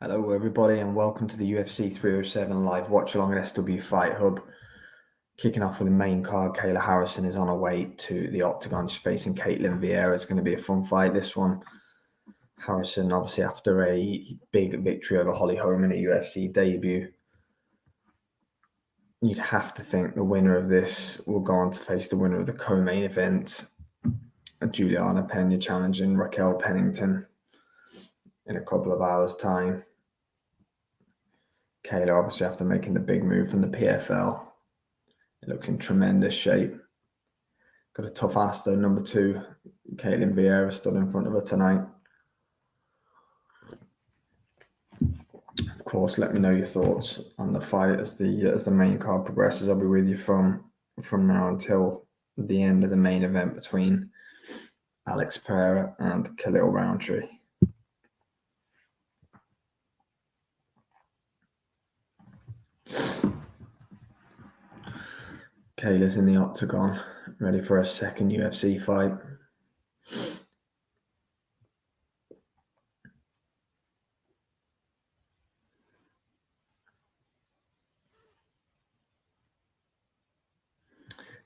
Hello, everybody, and welcome to the UFC 307 live watch along at SW Fight Hub. Kicking off with the main card, Kayla Harrison is on her way to the Octagon. She's facing Caitlin Vieira. It's going to be a fun fight, this one. Harrison, obviously, after a big victory over Holly Holm in a UFC debut, you'd have to think the winner of this will go on to face the winner of the co-main event, Juliana Pena challenging Raquel Pennington in a couple of hours' time. Kayla, obviously, after making the big move from the PFL, it looks in tremendous shape. Got a tough ass though. Number 2, Caitlin Vieira stood in front of her tonight. Of course, let me know your thoughts on the fight as the main card progresses. I'll be with you from now until the end of the main event between Alex Pereira and Khalil Roundtree. Kayla's in the Octagon, ready for her second UFC fight.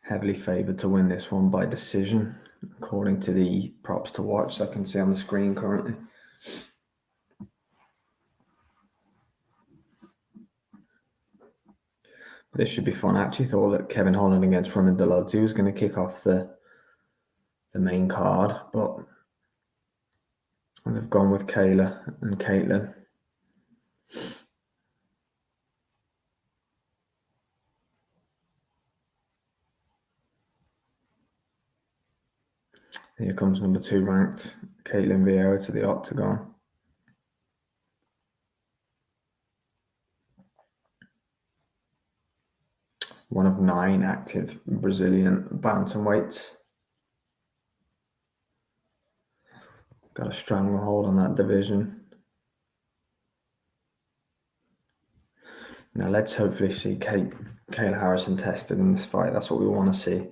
Heavily favoured to win this one by decision, according to the props to watch I can see on the screen currently. This should be fun. I actually thought that Kevin Holland against Roman Dolidze was going to kick off the main card, but they've gone with Kayla and Caitlin. Here comes number 2 ranked Caitlin Vieira to the Octagon. One of 9 active Brazilian bantamweights. Got a stranglehold on that division. Now let's hopefully see Kayla Harrison tested in this fight. That's what we want to see.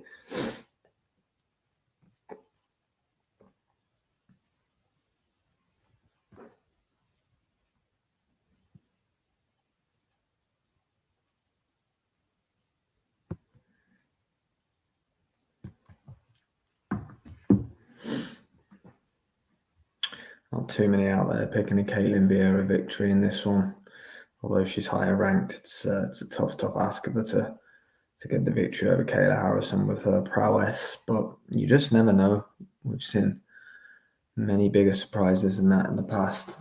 Not too many out there picking a Caitlin Vieira victory in this one. Although she's higher ranked, it's a tough ask of her to get the victory over Kayla Harrison with her prowess. But you just never know. We've seen many bigger surprises than that in the past.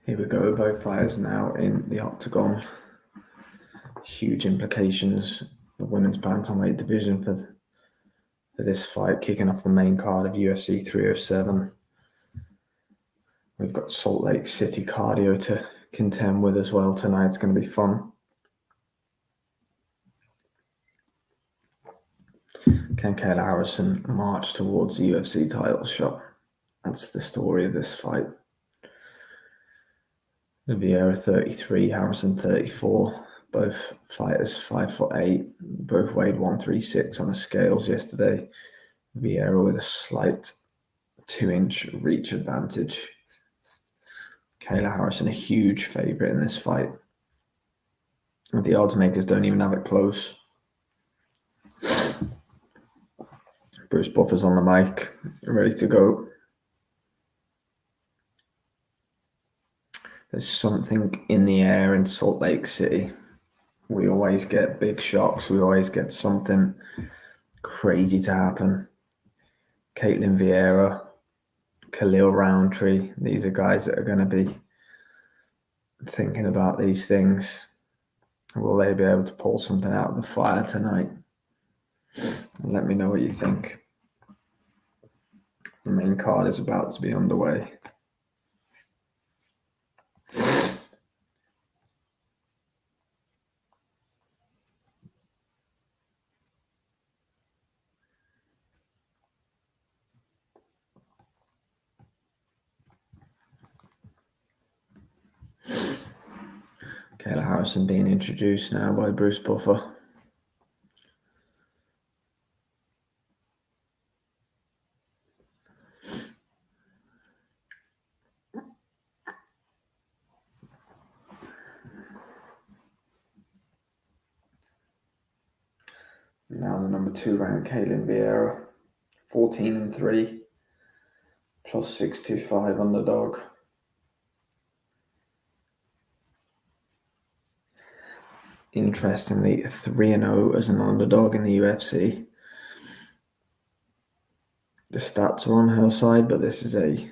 Here we go, both fighters now in the Octagon. Huge implications. The women's bantamweight division for this fight, kicking off the main card of UFC 307. We've got Salt Lake City cardio to contend with as well tonight. It's going to be fun. Can Kayla Harrison march towards the UFC title shot? That's the story of this fight. Vieira 33, Harrison 34. Both fighters 5'8", both weighed 136 on the scales yesterday. Vieira with a slight 2-inch reach advantage. Kayla Harrison a huge favourite in this fight. The odds makers don't even have it close. Bruce Buffer's on the mic, ready to go. There's something in the air in Salt Lake City. We always get big shocks. We always get something crazy to happen. Caitlin Vieira, Khalil Roundtree. These are guys that are going to be thinking about these things. Will they be able to pull something out of the fire tonight? Let me know what you think. The main card is about to be underway. Kayla Harrison being introduced now by Bruce Buffer. Now the number 2 ranked Caitlin Vieira, 14-3, plus 625 underdog. Interestingly, 3-0 as an underdog in the UFC. The stats are on her side, but this is a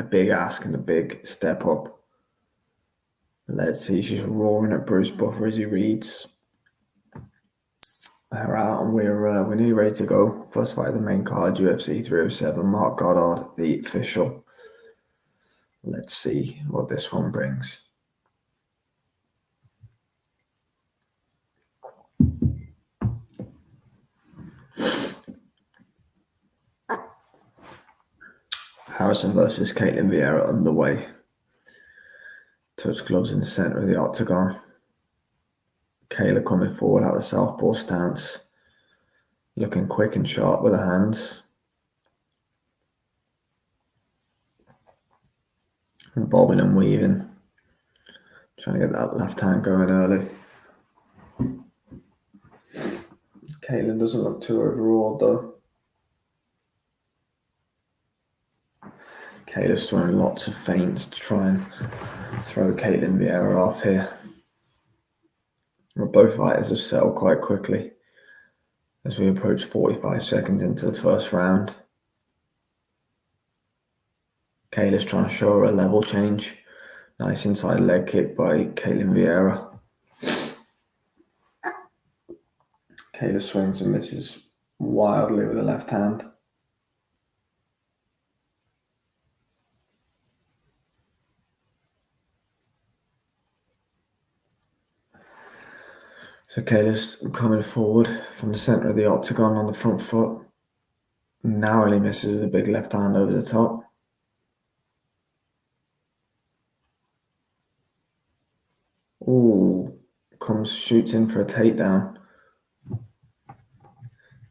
big ask and a big step up. Let's see, she's roaring at Bruce Buffer as he reads her out, and we're nearly ready to go. First fight of the main card, UFC 307, Mark Goddard, the official. Let's see what this one brings. Harrison versus Caitlin Vieira underway. Touch gloves in the center of the octagon. Kayla coming forward out of the southpaw stance, looking quick and sharp with her hands. And bobbing and weaving, trying to get that left hand going early. Caitlin doesn't look too overawed though. Kayla's throwing lots of feints to try and throw Caitlin Vieira off here. Well, both fighters have settled quite quickly as we approach 45 seconds into the first round. Kayla's trying to show her a level change. Nice inside leg kick by Caitlin Vieira. Kayla swings and misses wildly with the left hand. So Kayla's coming forward from the center of the octagon on the front foot. Narrowly misses with a big left hand over the top. Ooh, shoots in for a takedown.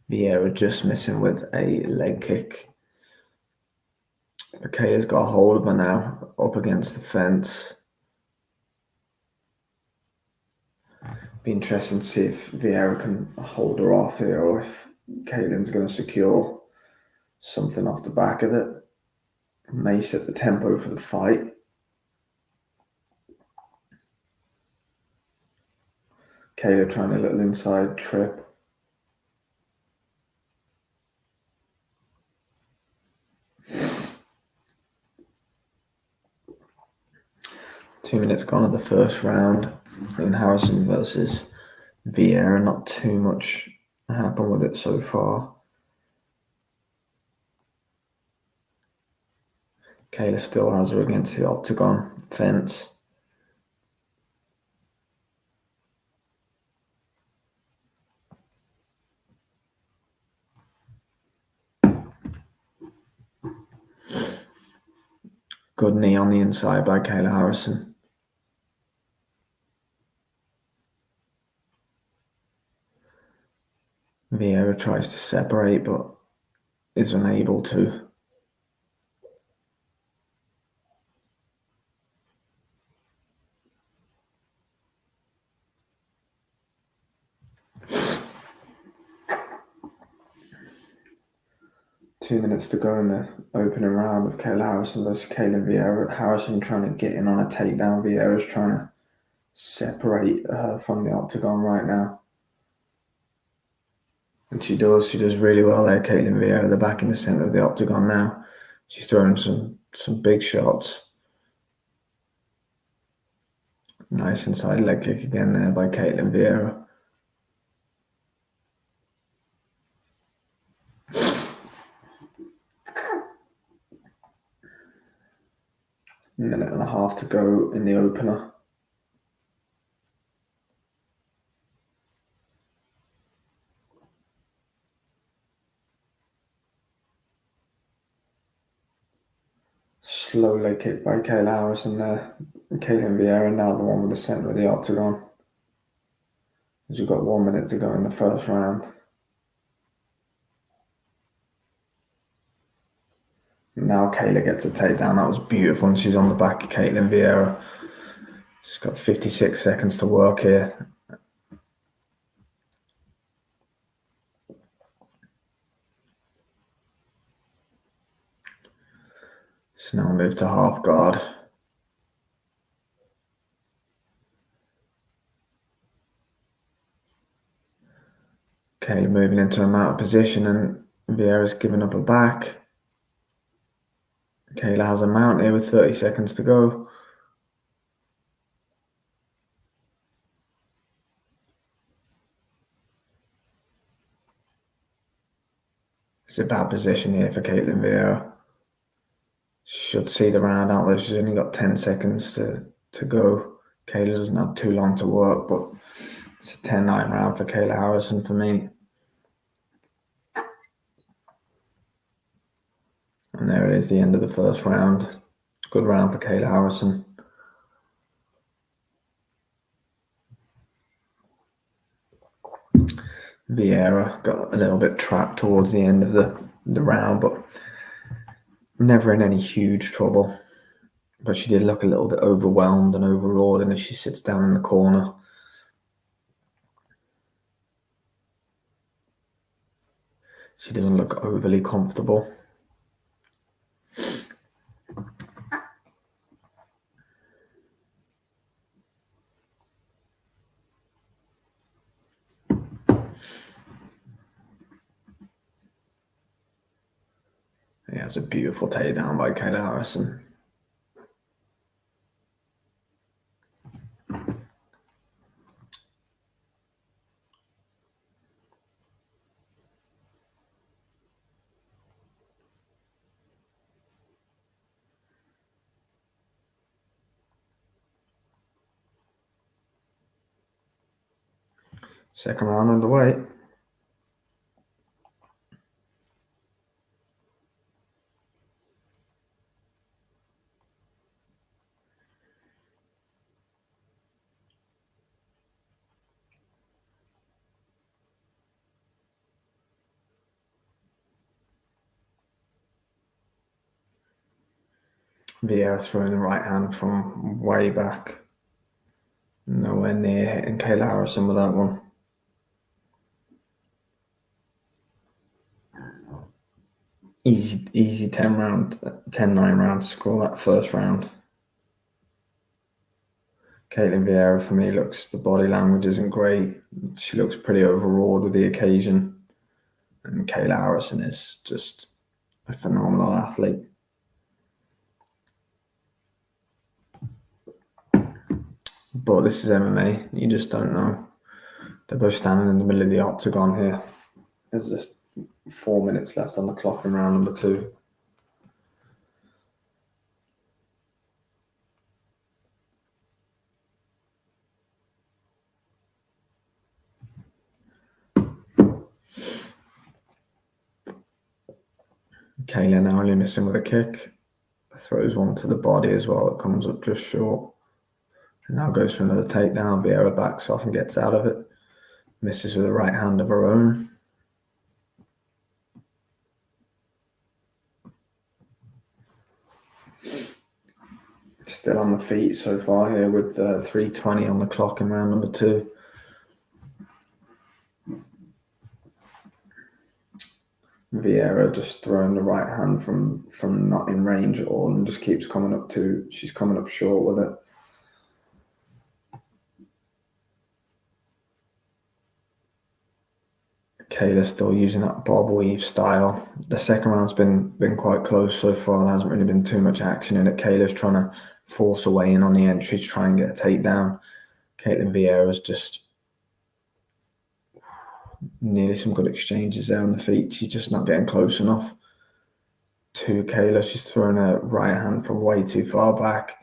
Vieira just missing with a leg kick. But Kayla's got a hold of her now, up against the fence. Be interesting to see if Vieira can hold her off here or if Caitlin's going to secure something off the back of it. May set the tempo for the fight. Kayla trying a little inside trip. Two minutes gone of the first round in Harrison versus Vieira. Not too much happened with it so far. Kayla still has her against the octagon fence. Good knee on the inside by Kayla Harrison. Vieira tries to separate but is unable to. Two minutes to go in the opening round of Kayla Harrison versus Caitlin Vieira. Harrison trying to get in on a takedown. Vieira's trying to separate her from the octagon right now. And she does really well there, Caitlin Vieira. They're back in the center of the octagon now. She's throwing some big shots. Nice inside leg kick again there by Caitlin Vieira. Minute and a half to go in the opener. slow leg kick by Kayla Harrison there. Caitlin Vieira now the one with the centre of the octagon. As we've got 1 minute to go in the first round. Now Kayla gets a takedown. That was beautiful, and she's on the back of Caitlin Vieira. She's got 56 seconds to work here. So now move to half guard. Kayla moving into a mounted position, and Vieira's giving up her back. Kayla has a mount here with 30 seconds to go. It's a bad position here for Caitlin Vieira. Should see the round out there. She's only got 10 seconds to go. Kayla doesn't have too long to work, but it's a 10-9 round for Kayla Harrison for me. And there it is, the end of the first round. Good round for Kayla Harrison. Vieira got a little bit trapped towards the end of the round, but never in any huge trouble. But she did look a little bit overwhelmed and overawed, and as she sits down in the corner. She doesn't look overly comfortable. Yeah, it's a beautiful takedown by Kayla Harrison. Second round underway. Vieira throwing the right hand from way back. Nowhere near hitting Kayla Harrison with that one. Easy 10-9 round to score that first round. Caitlin Vieira for me the body language isn't great. She looks pretty overawed with the occasion. And Kayla Harrison is just a phenomenal athlete. But this is MMA. You just don't know. They're both standing in the middle of the octagon here. There's just 4 minutes left on the clock in round number 2. Kayla now only missing with a kick. Throws one to the body as well. It comes up just short. And now goes for another takedown. Vieira backs off and gets out of it. Misses with a right hand of her own. Still on the feet so far here with 3:20 on the clock in round number 2. Vieira just throwing the right hand from not in range at all and just keeps coming up she's coming up short with it. Kayla's still using that bob weave style. The second round's been quite close so far. There hasn't really been too much action in it. Kayla's trying to force her way in on the entry to try and get a takedown. Caitlin Vieira's just nearly some good exchanges there on the feet. She's just not getting close enough to Kayla. She's throwing a right hand from way too far back.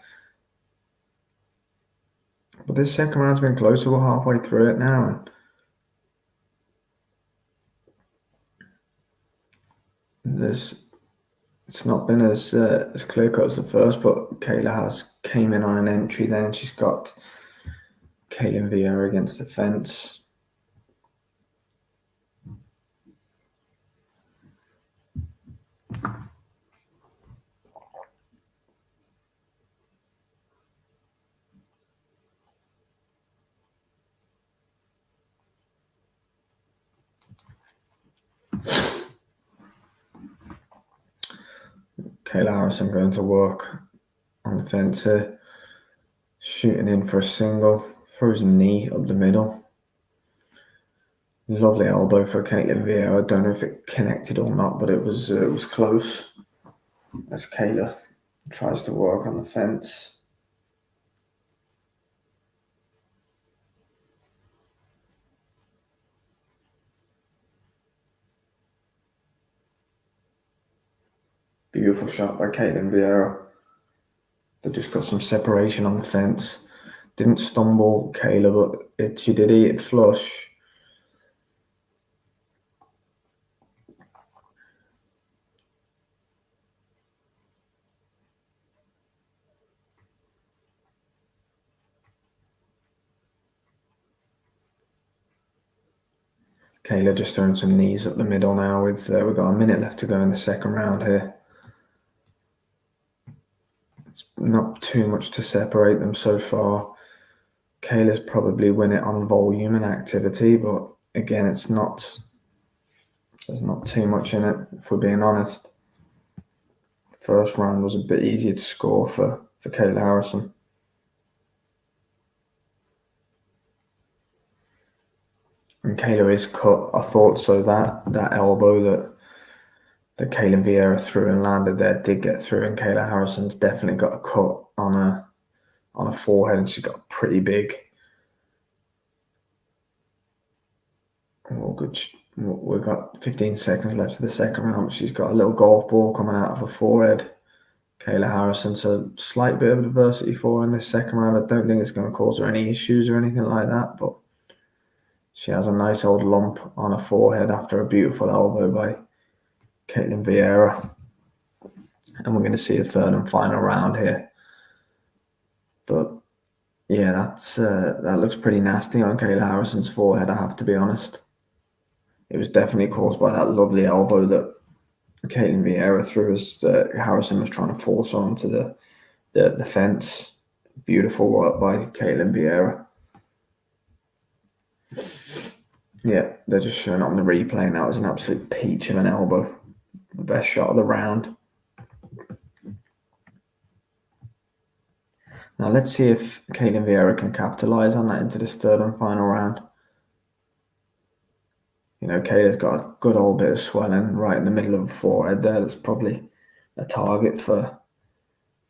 But this second round's been closer. We're halfway through it now. And there's It's not been as clear cut as the first, but Kayla has came in on an entry there, and she's got Caitlin Vieira against the fence. Kayla Harrison going to work on the fence here, shooting in for a single, throws a knee up the middle. Lovely elbow for Caitlin Vieira. I don't know if it connected or not, but it was close. As Kayla tries to work on the fence. Beautiful shot by Caitlin Vieira. They just got some separation on the fence. Didn't stumble Kayla, but she did eat it flush. Kayla just throwing some knees up the middle now. We've got a minute left to go in the second round here. It's not too much to separate them so far. Kayla's probably win it on volume and activity, but again, there's not too much in it, if we're being honest. First round was a bit easier to score for Kayla Harrison. And Kayla is cut. I thought so. That elbow that Caitlin Vieira threw and landed there did get through, and Kayla Harrison's definitely got a cut on a forehead, and she's got pretty big. Oh, good. We've got 15 seconds left of the second round. She's got a little golf ball coming out of her forehead. Kayla Harrison, so slight bit of adversity for her in this second round. I don't think it's going to cause her any issues or anything like that, but she has a nice old lump on her forehead after a beautiful elbow by Caitlin Vieira. And we're going to see a third and final round here. But yeah, that looks pretty nasty on Kayla Harrison's forehead, I have to be honest. It was definitely caused by that lovely elbow that Caitlin Vieira threw as Harrison was trying to force onto the fence. Beautiful work by Caitlin Vieira. Yeah, they're just showing on the replay now. It was an absolute peach of an elbow. The best shot of the round. Now let's see if Caitlin Vieira can capitalize on that into this third and final round. You know, Kayla's got a good old bit of swelling right in the middle of the forehead there. That's probably a target for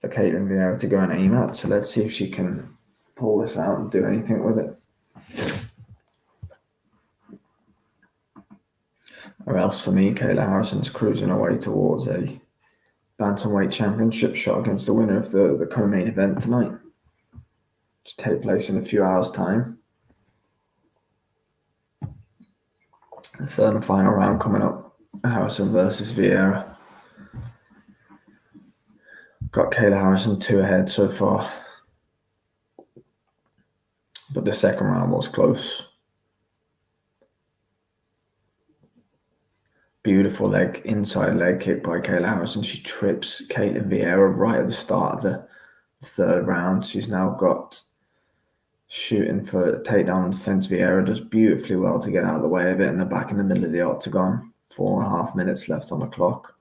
Caitlin Vieira to go and aim at. So let's see if she can pull this out and do anything with it. Or else for me, Kayla Harrison's cruising her way towards a bantamweight championship shot against the winner of the co-main event tonight, which take place in a few hours' time. The third and final round coming up, Harrison versus Vieira. Got Kayla Harrison 2 ahead so far, but the second round was close. Beautiful inside leg kick by Kayla Harrison. She trips Caitlin Vieira right at the start of the third round. She's now got shooting for a takedown on the fence. Vieira does beautifully well to get out of the way of it, and they're back in the middle of the octagon. 4.5 minutes left on the clock.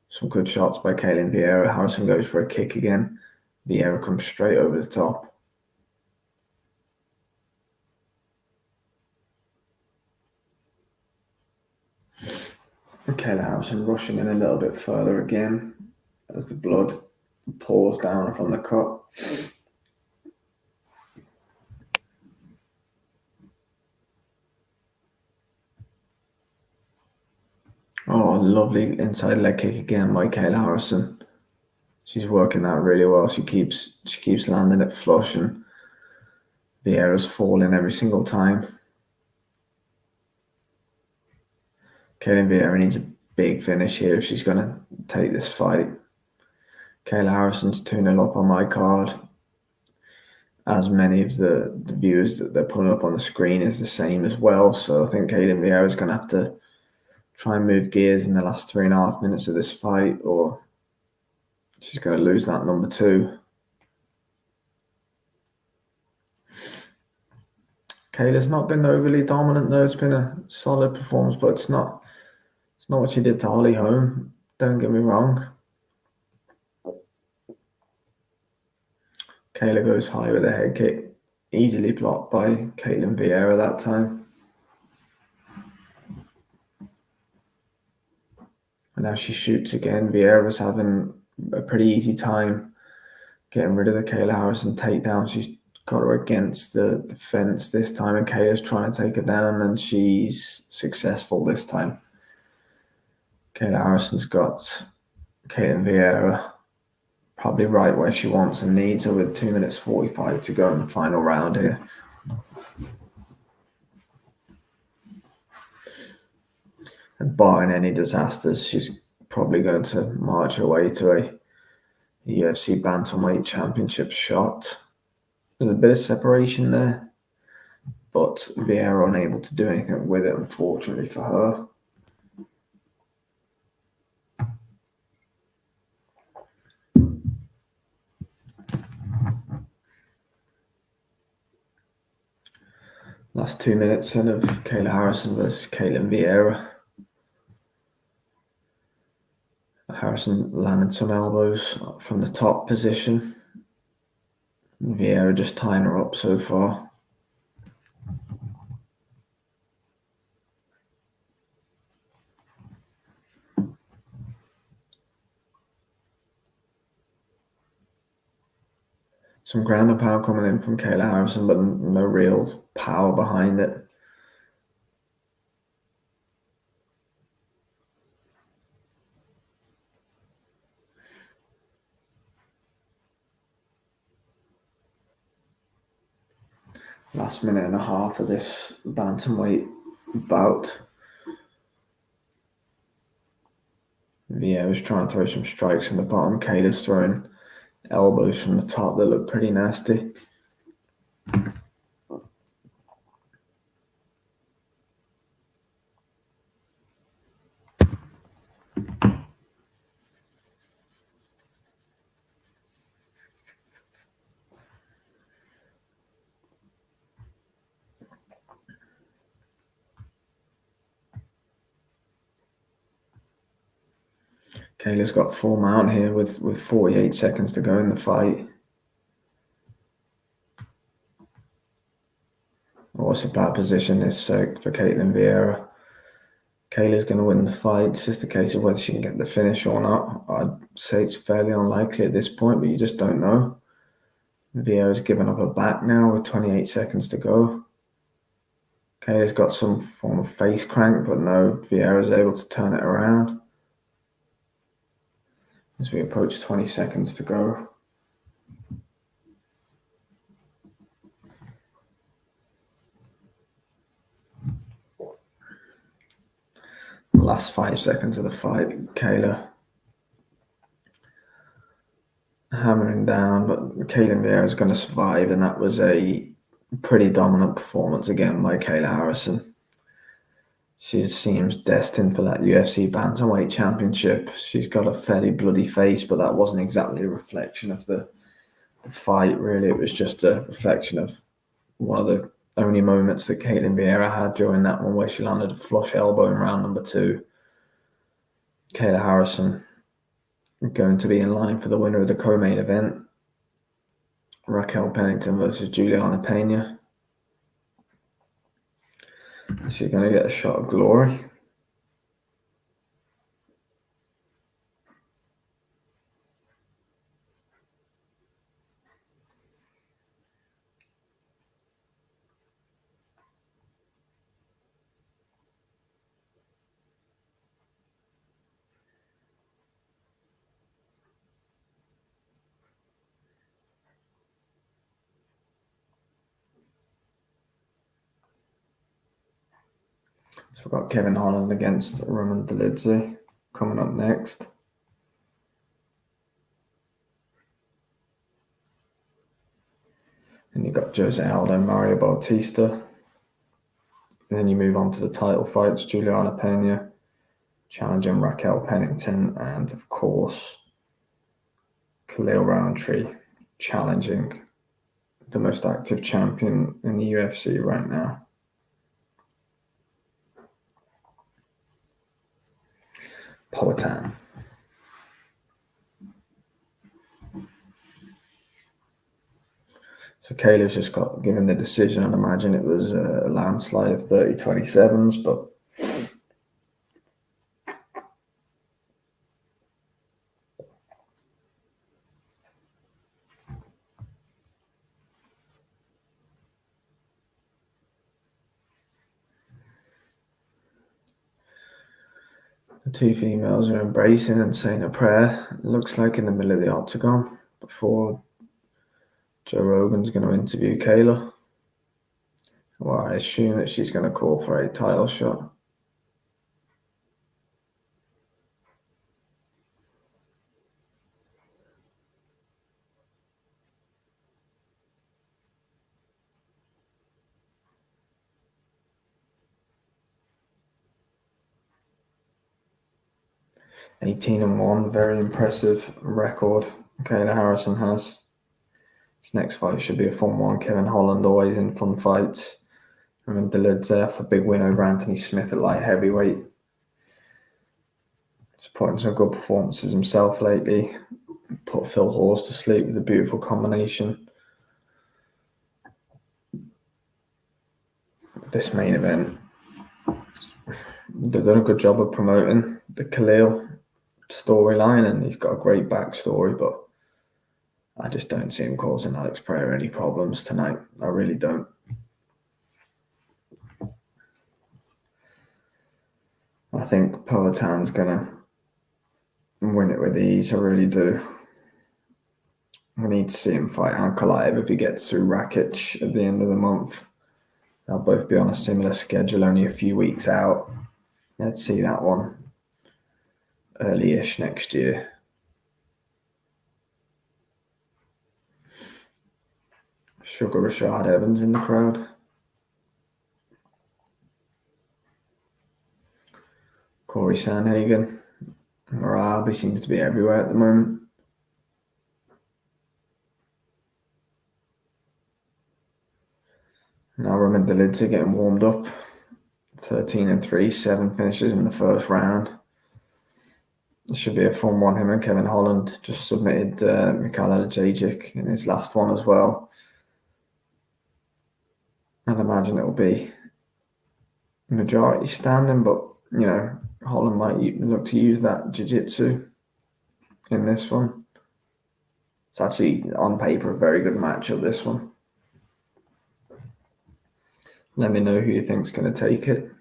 Some good shots by Caitlin Vieira. Harrison goes for a kick again. Vieira comes straight over the top. Kayla Harrison rushing in a little bit further again as the blood pours down from the cut. Oh, lovely inside leg kick again by Kayla Harrison. She's working that really well. She keeps landing it flush, and Vieira's falling every single time. Caitlin Vieira needs a big finish here if she's going to take this fight. Kayla Harrison's 2-0 up on my card. As many of the viewers that they're putting up on the screen is the same as well. So I think Kayla Vieira is going to have to try and move gears in the last 3.5 minutes of this fight, or she's going to lose that number 2. Kayla's not been overly dominant though. It's been a solid performance, but it's not what she did to Holly Holm. Don't get me wrong. Kayla goes high with a head kick, easily blocked by Caitlin Vieira that time. And now she shoots again. Vieira's having a pretty easy time getting rid of the Kayla Harrison takedown. She's got her against the fence this time, and Kayla's trying to take her down, and she's successful this time. Kayla Harrison's got Caitlin Vieira probably right where she wants and needs her, with 2 minutes 45 to go in the final round here. And barring any disasters, she's probably going to march her way to a UFC Bantamweight Championship shot. There's a bit of separation there, but Vieira unable to do anything with it, unfortunately for her. Last 2 minutes then of Kayla Harrison versus Caitlin Vieira. Harrison landed some elbows from the top position. Vieira just tying her up so far. Some ground and pound coming in from Kayla Harrison, but no real power behind it. Last minute and a half of this bantamweight bout. Vieira's trying to throw some strikes in the bottom. Kayla's throwing elbows from the top that look pretty nasty. Kayla's got full mount here with 48 seconds to go in the fight. What's a bad position this for Caitlin Vieira? Kayla's going to win the fight. It's just a case of whether she can get the finish or not. I'd say it's fairly unlikely at this point, but you just don't know. Vieira's given up her back now with 28 seconds to go. Kayla's got some form of face crank, but no, Vieira's able to turn it around. As we approach 20 seconds to go. Last 5 seconds of the fight, Kayla hammering down, but Caitlin Vieira is going to survive, and that was a pretty dominant performance again by Kayla Harrison. She seems destined for that UFC Bantamweight Championship. She's got a fairly bloody face, but that wasn't exactly a reflection of the fight, really. It was just a reflection of one of the only moments that Caitlin Vieira had during that one, where she landed a flush elbow in round number 2. Kayla Harrison going to be in line for the winner of the co-main event. Raquel Pennington versus Juliana Pena. She's going to get a shot of glory. So we've got Kevin Holland against Roman Dolidze. coming up next. And you've got Jose Aldo, Mario Bautista. And then you move on to the title fights, Juliana Pena challenging Raquel Pennington, and of course, Khalil Roundtree challenging the most active champion in the UFC right now. Poatan. So Kayla's just got given the decision. I'd imagine it was a landslide of 30-27s, but 2 females are embracing and saying a prayer. It looks like in the middle of the octagon before Joe Rogan's going to interview Kayla. Well, I assume that she's going to call for a title shot. (18-1), very impressive record Kayla Harrison has. This next fight should be a fun one. Kevin Holland always in fun fights. And the lid's there for a big win over Anthony Smith at light heavyweight. He's putting some good performances himself lately. Put Phil Hawes to sleep with a beautiful combination. This main event, they've done a good job of promoting the Khalil storyline, and he's got a great backstory, but I just don't see him causing Alex Pereira any problems tonight. I really don't. I think Poatan's gonna win it with ease. I really do. We need to see him fight Ankalaev if he gets through Rakic at the end of the month. They'll both be on a similar schedule, only a few weeks out. Let's see that one early-ish next year. Sugar Rashad Evans in the crowd. Corey Sanhagen. Marabi seems to be everywhere at the moment. Now Roman Dolidze getting warmed up. 13-3, 7 finishes in the first round. This should be a fun one. Him and Kevin Holland just submitted Mikhail Elajic in his last one as well. I'd imagine it'll be majority standing, but Holland might look to use that jiu-jitsu in this one. It's actually on paper a very good matchup, this one. Let me know who you think's going to take it.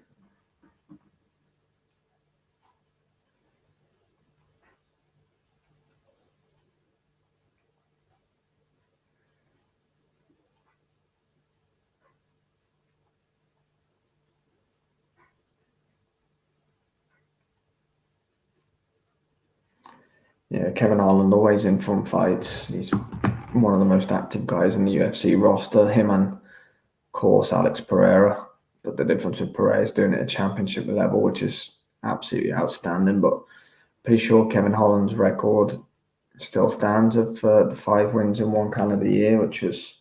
Yeah, Kevin Holland always in fun fights. He's one of the most active guys in the UFC roster. Him and, of course, Alex Pereira. But the difference with Pereira is doing it at championship level, which is absolutely outstanding. But pretty sure Kevin Holland's record still stands of the 5 wins in one calendar year, which is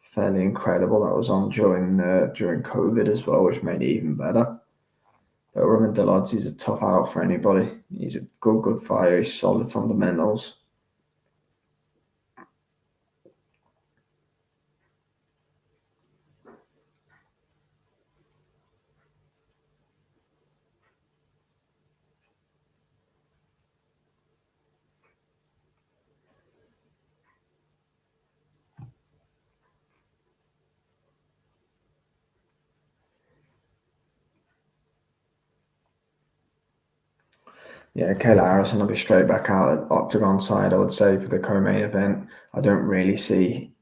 fairly incredible. That was on during COVID as well, which made it even better. But Roman Dolidze is a tough out for anybody. He's a good fighter. He's solid fundamentals. Yeah, Kayla Harrison will be straight back out at Octagon side, I would say, for the co-main event. I don't really see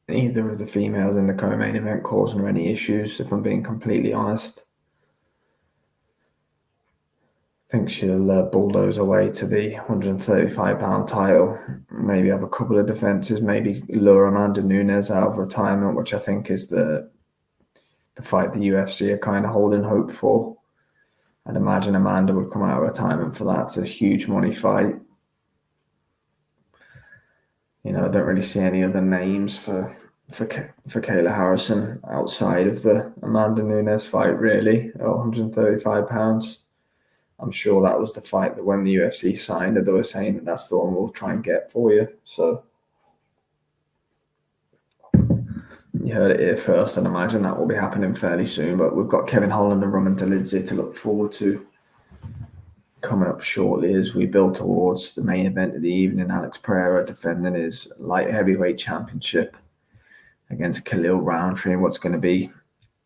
either of the females in the co-main event causing her any issues, if I'm being completely honest. think she'll bulldoze away to the 135-pound title. Maybe have a couple of defenses. Maybe lure Amanda Nunes out of retirement, which I think is the fight the UFC are kind of holding hope for. I'd imagine Amanda would come out of retirement for that. It's a huge money fight. I don't really see any other names for Kayla Harrison outside of the Amanda Nunes fight, really, at 135 pounds. I'm sure that was the fight that when the UFC signed it, they were saying that that's the one we'll try and get for you. So you heard it here first, and imagine that will be happening fairly soon. But we've got Kevin Holland and Roman Dolidze to look forward to coming up shortly as we build towards the main event of the evening. Alex Pereira defending his light heavyweight championship against Khalil Roundtree in what's going to be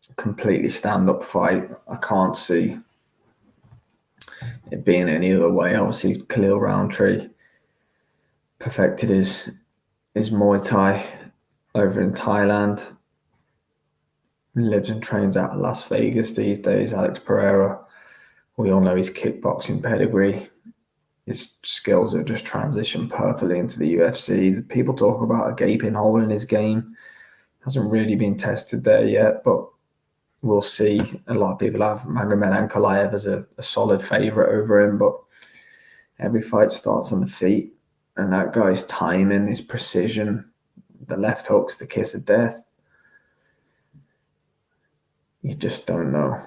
a completely stand-up fight. I can't see it being any other way. Obviously, Khalil Roundtree perfected his Muay Thai over in Thailand. He lives and trains out of Las Vegas these days. Alex Pereira, we all know his kickboxing pedigree. His skills have just transitioned perfectly into the UFC. People talk about a gaping hole in his game. Hasn't really been tested there yet, but we'll see. A lot of people have Magomed Ankalaev as a solid favourite over him, but every fight starts on the feet. And that guy's timing, his precision, the left hook's the kiss of death. You just don't know.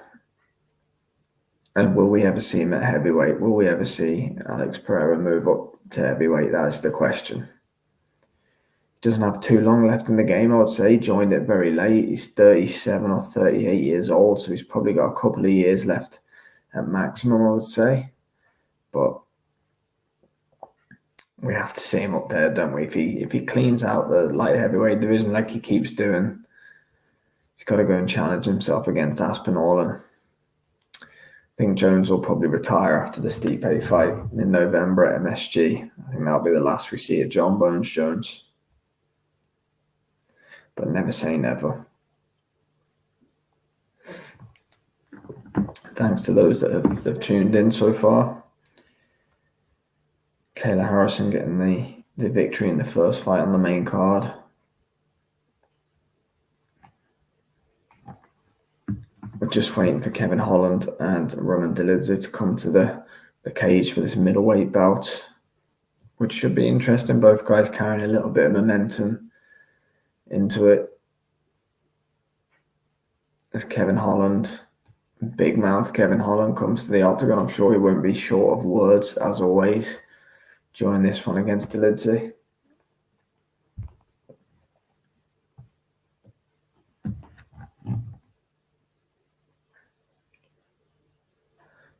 And will we ever see him at heavyweight? Will we ever see Alex Pereira move up to heavyweight? That's the question. He doesn't have too long left in the game, I would say. He joined it very late. He's 37 or 38 years old, so he's probably got a couple of years left at maximum, I would say. But we have to see him up there, don't we? If he cleans out the light heavyweight division like he keeps doing, he's got to go and challenge himself against Aspinall. And I think Jones will probably retire after the Stipe fight in November at MSG. I think that'll be the last we see of John Bones Jones. But never say never. Thanks to those that have tuned in so far. Kayla Harrison getting the victory in the first fight on the main card. We're just waiting for Kevin Holland and Roman Dolidze to come to the cage for this middleweight bout, which should be interesting. Both guys carrying a little bit of momentum into it. As Kevin Holland, big mouth Kevin Holland, comes to the octagon, I'm sure he won't be short of words, as always, during this one against Dolidze.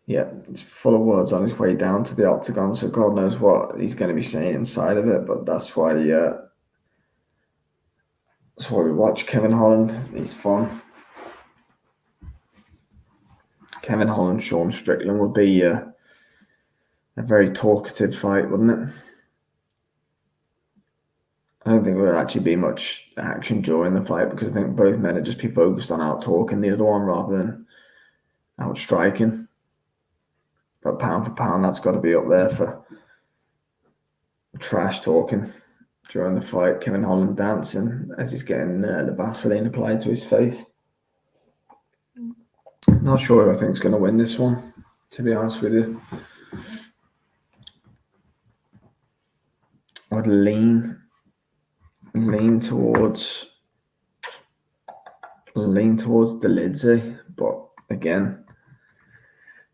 Yeah, he's full of words on his way down to the octagon, so God knows what he's going to be saying inside of it, but that's why we watch Kevin Holland. He's fun. Kevin Holland, Sean Strickland would be a very talkative fight, wouldn't it? I don't think there would actually be much action during the fight because I think both men would just be focused on out-talking the other one rather than out-striking. But pound for pound, that's got to be up there for trash talking during the fight. Kevin Holland dancing as he's getting the Vaseline applied to his face. Not sure who I think is going to win this one, to be honest with you. I'd lean towards Dolidze, but again,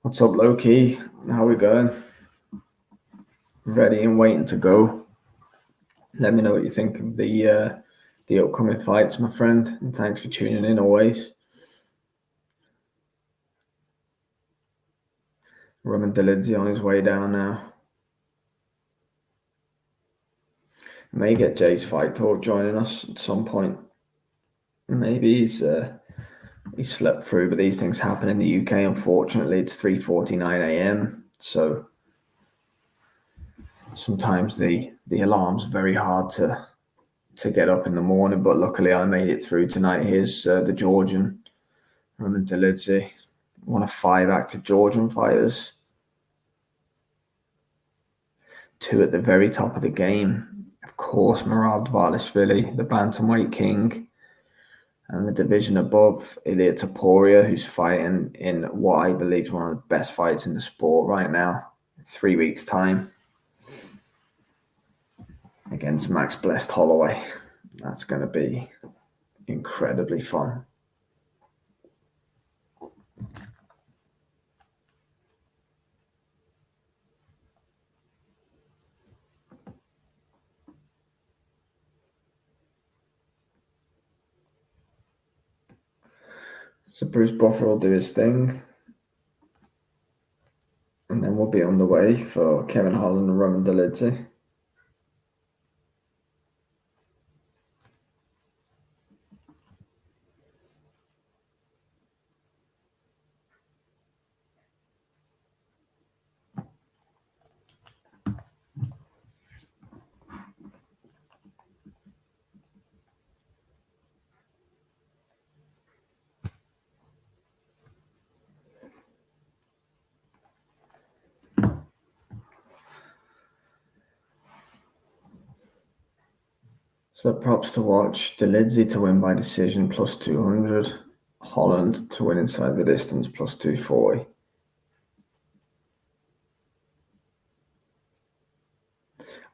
what's up, low-key? How are we going? Ready and waiting to go. Let me know what you think of the upcoming fights, my friend, and thanks for tuning in always. Roman Dolidze on his way down now. May get Jay's Fight Talk joining us at some point. Maybe he's slept through, but these things happen in the UK. Unfortunately, it's 3:49 a.m. So sometimes the alarm's very hard to get up in the morning. But luckily, I made it through tonight. Here's the Georgian, Roman Dolidze, one of 5 active Georgian fighters two at the very top of the game. Of course, Merab the bantamweight king, and the division above, Ilia Topuria, who's fighting in what I believe is one of the best fights in the sport right now, 3 weeks' time, against Max Blessed Holloway. That's going to be incredibly fun. So Bruce Buffer will do his thing, and then we'll be on the way for Kevin Holland and Roman Dolidze. So props to watch: Dolidze to win by decision plus 200, Holland to win inside the distance plus 240.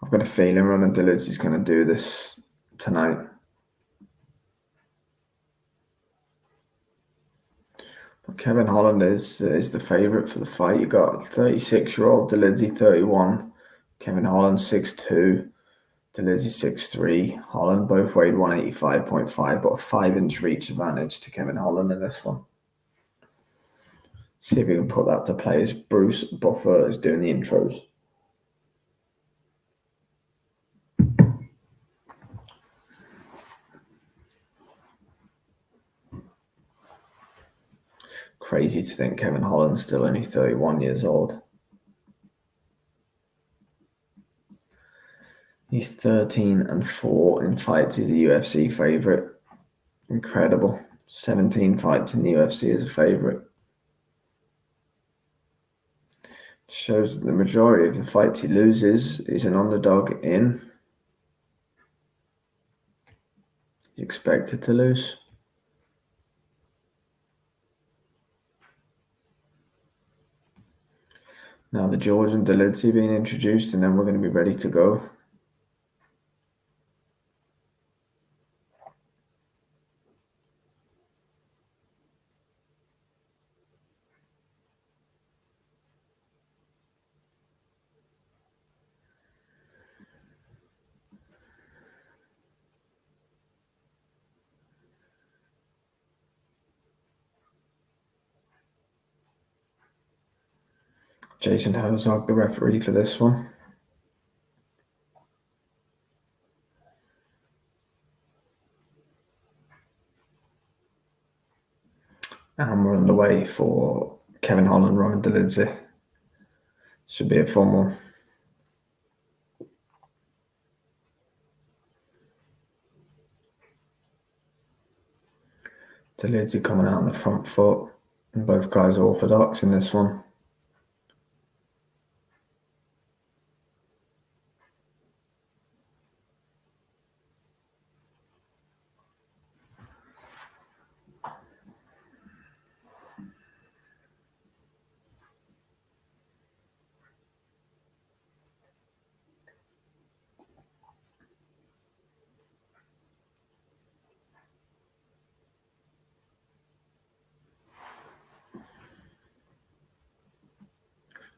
I've got a feeling Roman Dolidze is going to do this tonight. But Kevin Holland is the favourite for the fight. You got 36-year-old Dolidze, 31. Kevin Holland, 6'2". Dolidze 6'3". Holland both weighed 185.5, but a 5-inch reach advantage to Kevin Holland in this one. See if we can put that to play as Bruce Buffer is doing the intros. Crazy to think Kevin Holland's still only 31 years old. He's 13-4 in fights. He's a UFC favourite. Incredible. 17 fights in the UFC as a favourite. Shows that the majority of the fights he loses is an underdog in. He's expected to lose. Now the Georgian Dolidze being introduced, and then we're going to be ready to go. Jason Herzog, the referee for this one. And we're on the way for Kevin Holland, Roman Dolidze. Should be a fun one. Dolidze coming out on the front foot, and both guys are orthodox in this one.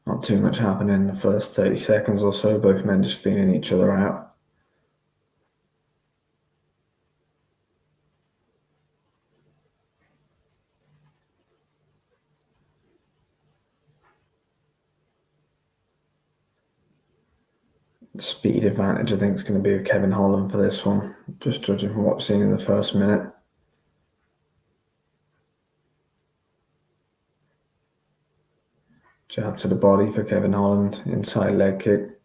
Not too much happening in the first 30 seconds or so, both men just feeling each other out. Speed advantage, I think, is going to be with Kevin Holland for this one, just judging from what I've seen in the first minute. Jab to the body for Kevin Holland, inside leg kick.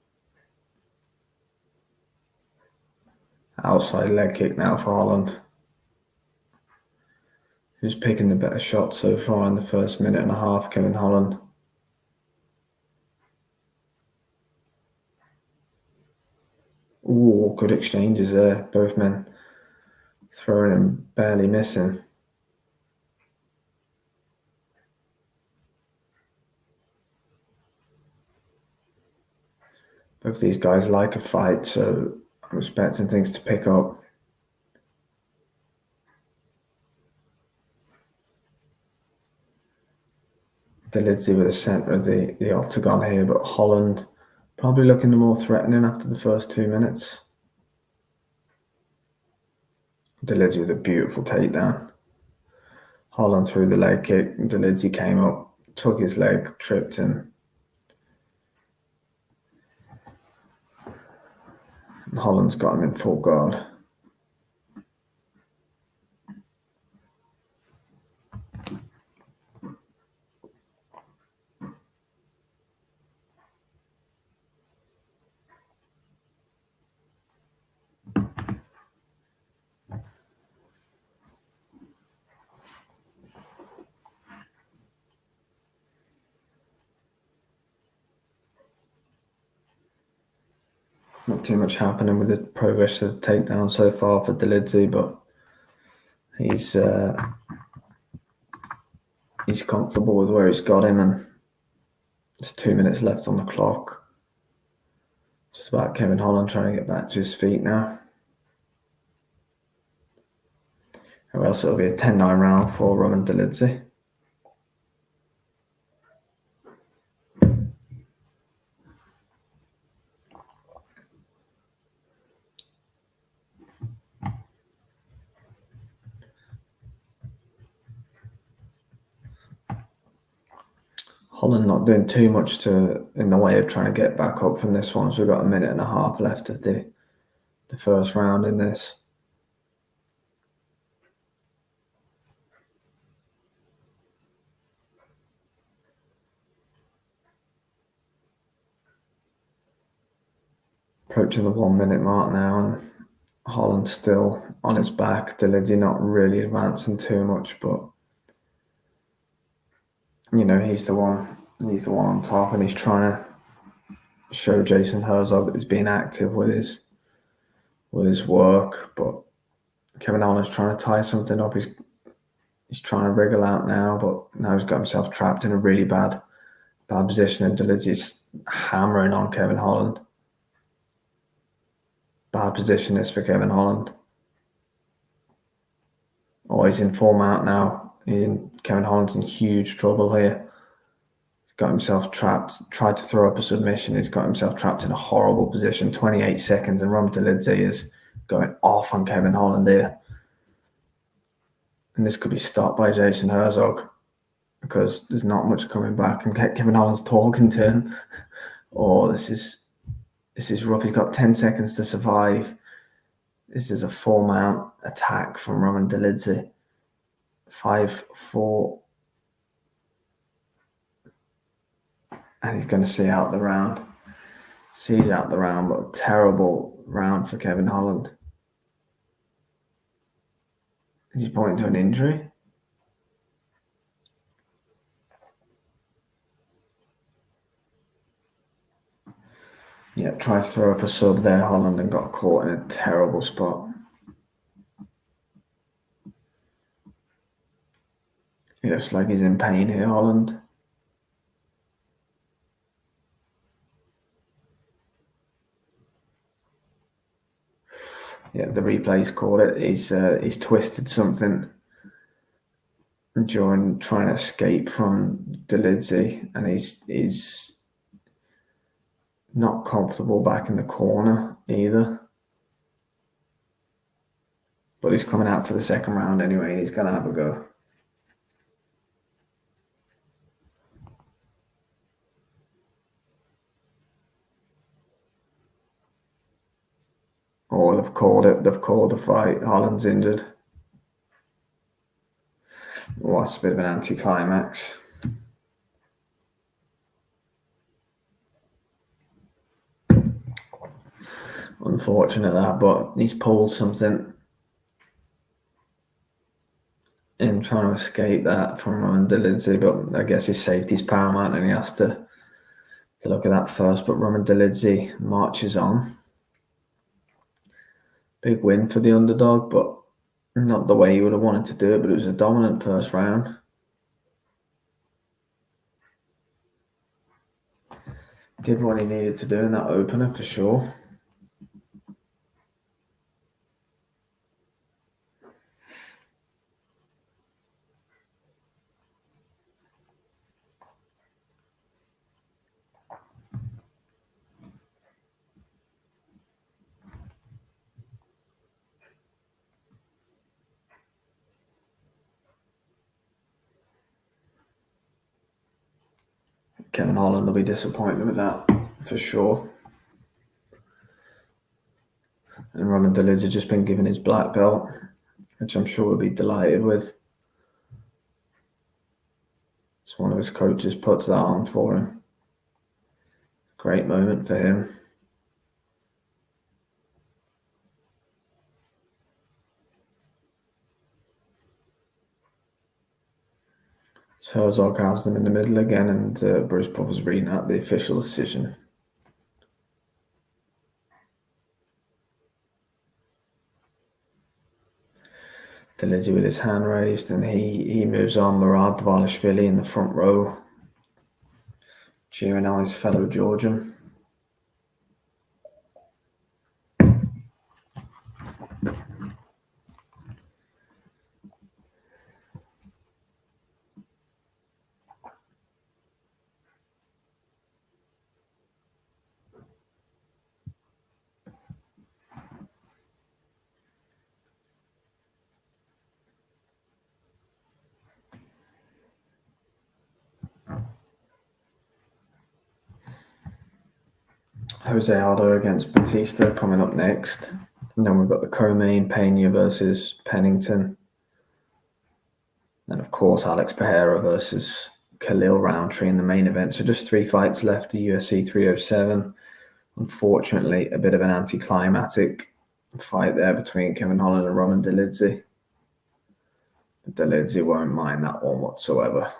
Outside leg kick now for Holland, who's picking the better shot so far in the first minute and a half, Kevin Holland. Ooh, good exchanges there. Both men throwing and barely missing. Both these guys like a fight, so I'm expecting things to pick up. Delidsey with the centre of the octagon here, but Holland probably looking the more threatening after the first 2 minutes. Delidsey with a beautiful takedown. Holland threw the leg kick. Delidsey came up, took his leg, tripped him. And Holland's got him in full guard. Not too much happening with the progress of the takedown so far for Delidsey, but he's comfortable with where he's got him, and there's 2 minutes left on the clock. Just about Kevin Holland trying to get back to his feet now. Or else it'll be a 10-9 round for Roman Delidsey. Holland not doing too much in the way of trying to get back up from this one. So we've got a minute and a half left of the first round in this. Approaching the 1 minute mark now, and Holland still on his back. Delidsey not really advancing too much, but you know, he's the one on top, and he's trying to show Jason Herzog that he's being active with his work. But Kevin Holland's trying to tie something up. He's trying to wriggle out now, but now he's got himself trapped in a really bad position, and Delidsey's hammering on Kevin Holland. Bad position this for Kevin Holland. Oh, he's in full mount now. Kevin Holland's in huge trouble here. He's got himself trapped, tried to throw up a submission. He's got himself trapped in a horrible position. 28 seconds, and Roman Delidsey is going off on Kevin Holland here. And this could be stopped by Jason Herzog because there's not much coming back, and Kevin Holland's talking to him. Oh, this is rough. He's got 10 seconds to survive. This is a full mount attack from Roman Delidsey. 5-4. And he's going to see out the round. Sees out the round, but a terrible round for Kevin Holland. Is he pointing to an injury? Yeah, tries to throw up a sub there, Holland, and got caught in a terrible spot. He looks like he's in pain here, Holland. Yeah, the replay's called it. He's twisted something during trying to escape from Delidsey, and he's not comfortable back in the corner either. But he's coming out for the second round anyway, and he's going to have a go. Oh, they've called it. They've called the fight. Holland's injured. Oh, that's a bit of an anticlimax. Unfortunate that, but he's pulled something in trying to escape that from Roman Delidsey, but I guess his safety's paramount and he has to look at that first. But Roman Delidsey marches on. Big win for the underdog, but not the way you would have wanted to do it, but it was a dominant first round. Did what he needed to do in that opener for sure. Kevin Holland will be disappointed with that for sure. And Roman Dolidze has just been given his black belt, which I'm sure he'll be delighted with. It's one of his coaches puts that on for him. Great moment for him. So Herzog has them in the middle again, and Bruce Buffer's reading out the official decision. Dolidze with his hand raised, and he moves on. Murad Dvalishvili in the front row, cheering on his fellow Georgian. Jose Aldo against Batista coming up next. And then we've got the co-main, Pena versus Pennington. And of course, Alex Pereira versus Khalil Roundtree in the main event. So just 3 fights left, the UFC 307. Unfortunately, a bit of an anticlimactic fight there between Kevin Holland and Roman Dolidze. Dolidze won't mind that one whatsoever.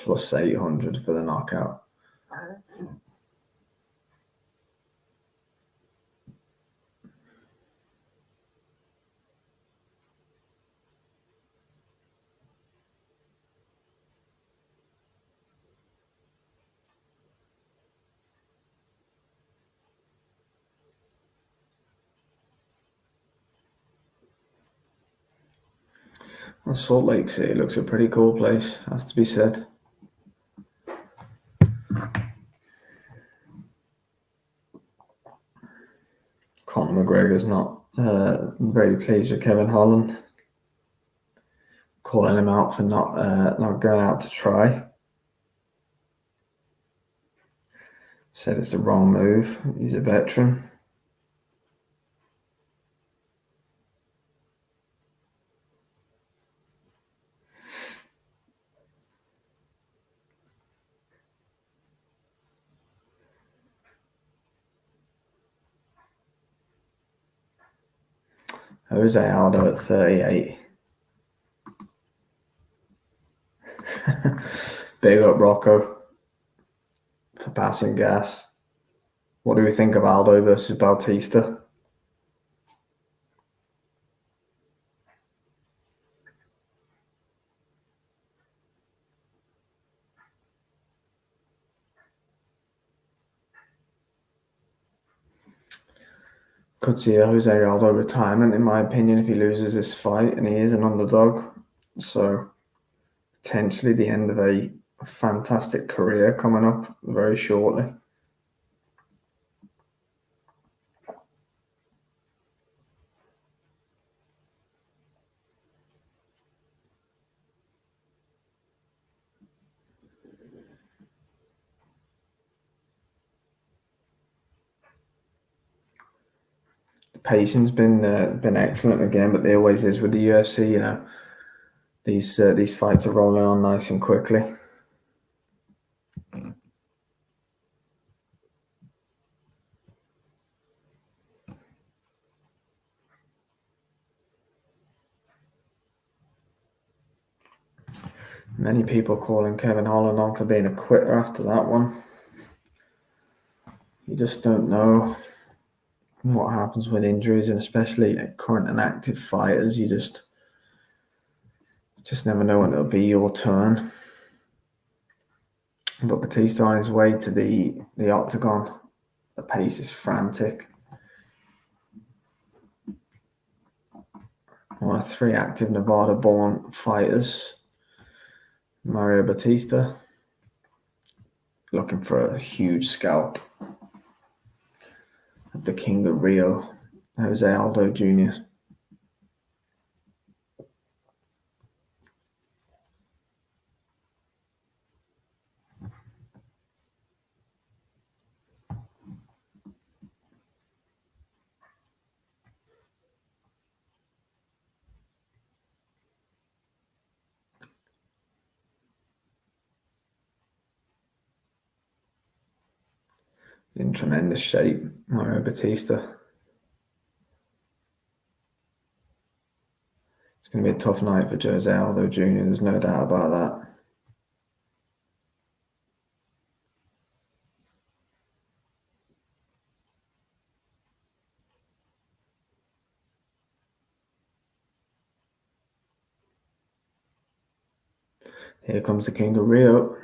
Plus 800 for the knockout. Well, Salt Lake City looks a pretty cool place, has to be said. Conor McGregor's not very pleased with Kevin Holland, calling him out for not going out to try. Said it's the wrong move. He's a veteran. Jose Aldo at 38. Big up Rocco for passing gas. What do we think of Aldo versus Bautista? Could see a Jose Aldo retirement, in my opinion, if he loses this fight, and he is an underdog. So potentially the end of a fantastic career coming up very shortly. The pacing's been excellent again, but there always is with the UFC. You know, these fights are rolling on nice and quickly. Many people calling Kevin Holland on for being a quitter after that one. You just don't know. what happens with injuries, and especially current and active fighters. You just never know when it'll be your turn. But Batista on his way to the octagon. The pace is frantic. One of 3 active Nevada-born fighters, Mario Batista, looking for a huge scalp of the King of Rio, Jose Aldo Jr. In tremendous shape, Mario Batista. It's going to be a tough night for Jose Aldo Jr., there's no doubt about that. Here comes the King of Rio.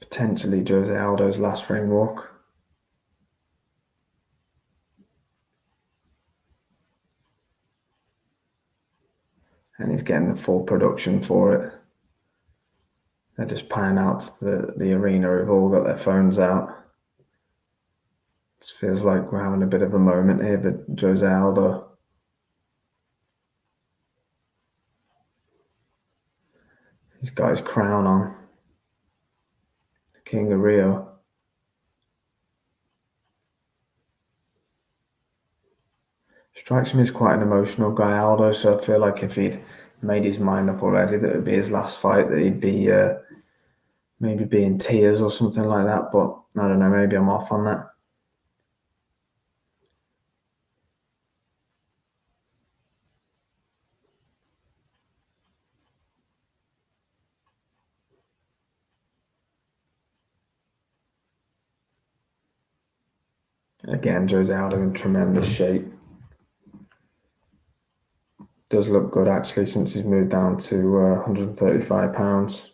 Potentially Jose Aldo's last ring walk. And he's getting the full production for it. They're just panning out to the arena. We've all got their phones out. It feels like we're having a bit of a moment here for Jose Aldo. He's got his crown on. King of Rio. Strikes me as quite an emotional guy, Aldo, so I feel like if he'd made his mind up already that it would be his last fight, that he'd be maybe be in tears or something like that, but I don't know, maybe I'm off on that. Again, Jose Aldo in tremendous shape. Does look good actually since he's moved down to 135 pounds.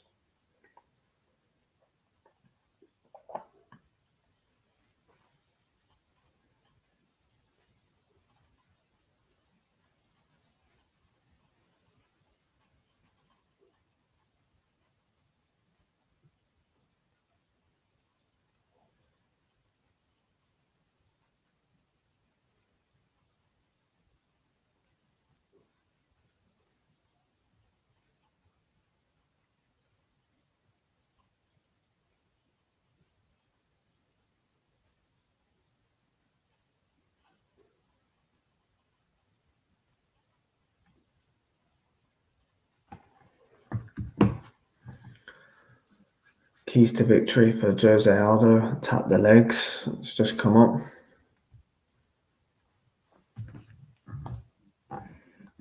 Keys to victory for Jose Aldo. Tap the legs. It's just come up.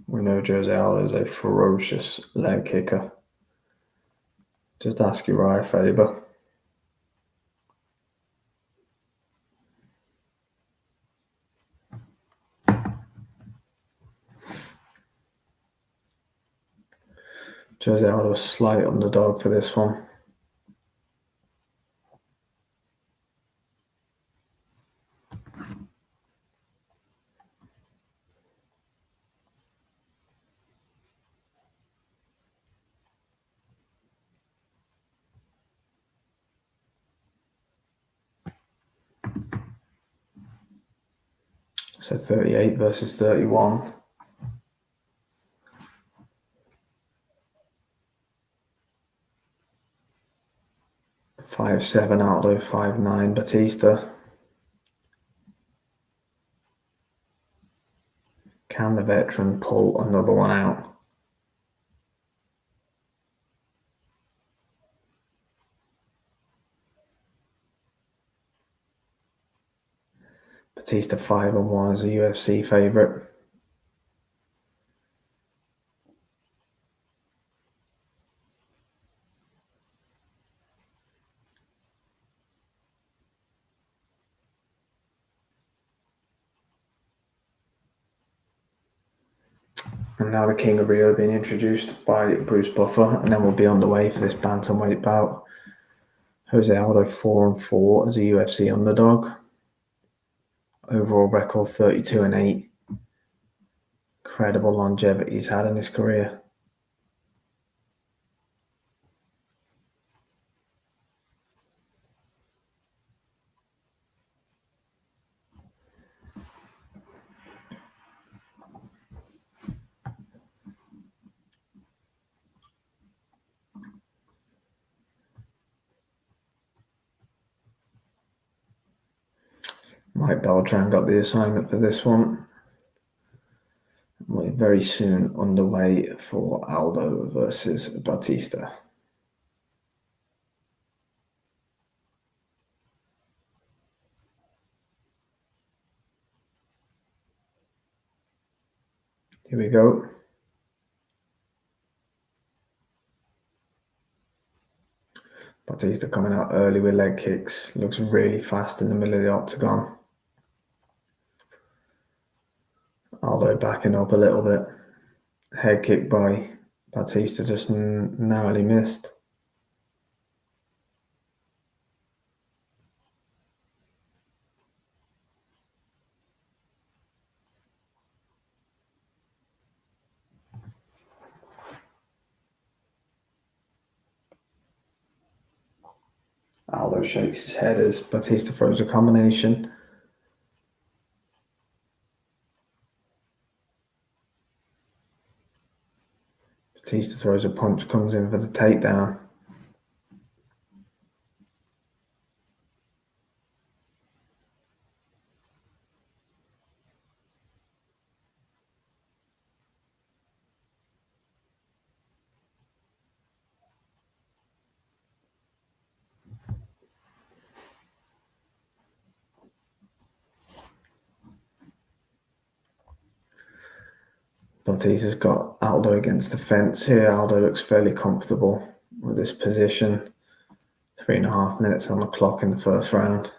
We know Jose Aldo is a ferocious leg kicker. Just ask Uriah Faber. Jose Aldo a slight underdog for this one. So 38 versus 31. 5'7", Aldo 5'9", Batista. Can the veteran pull another one out? Batista 5-1 as a UFC favourite. And now the King of Rio being introduced by Bruce Buffer, and then we'll be on the way for this bantamweight bout. Jose Aldo 4-4 as a UFC underdog. Overall record 32-8. Incredible longevity he's had in his career. Mike Beltran got the assignment for this one. We're very soon underway for Aldo versus Batista. Here we go. Batista coming out early with leg kicks. Looks really fast in the middle of the octagon. Aldo backing up a little bit. Head kick by Batista just narrowly missed. Aldo shakes his head as Batista throws a combination. Batista throws a punch, comes in for the takedown. Batista's got Aldo against the fence here. Aldo looks fairly comfortable with this position. 3.5 minutes on the clock in the first round.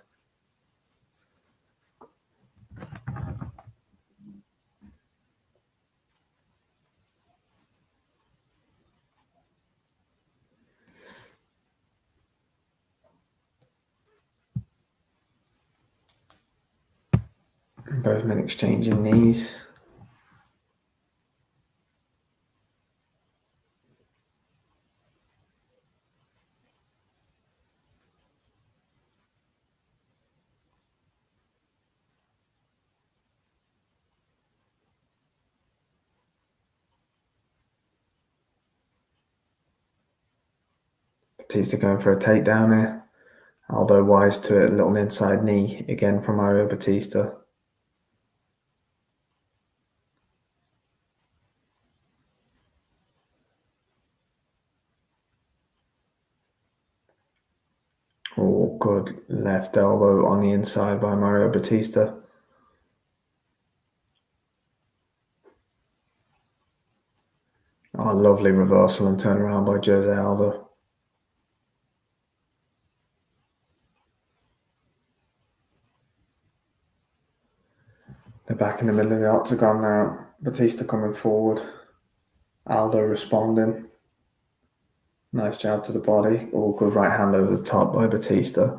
Both men exchanging knees. Batista going for a takedown here. Aldo wise to it, a little inside knee again from Mario Batista. Oh, good left elbow on the inside by Mario Batista. Oh, lovely reversal and turnaround by Jose Aldo. They're back in the middle of the octagon now. Batista coming forward. Aldo responding. Nice jab to the body. Oh, good right hand over the top by Batista.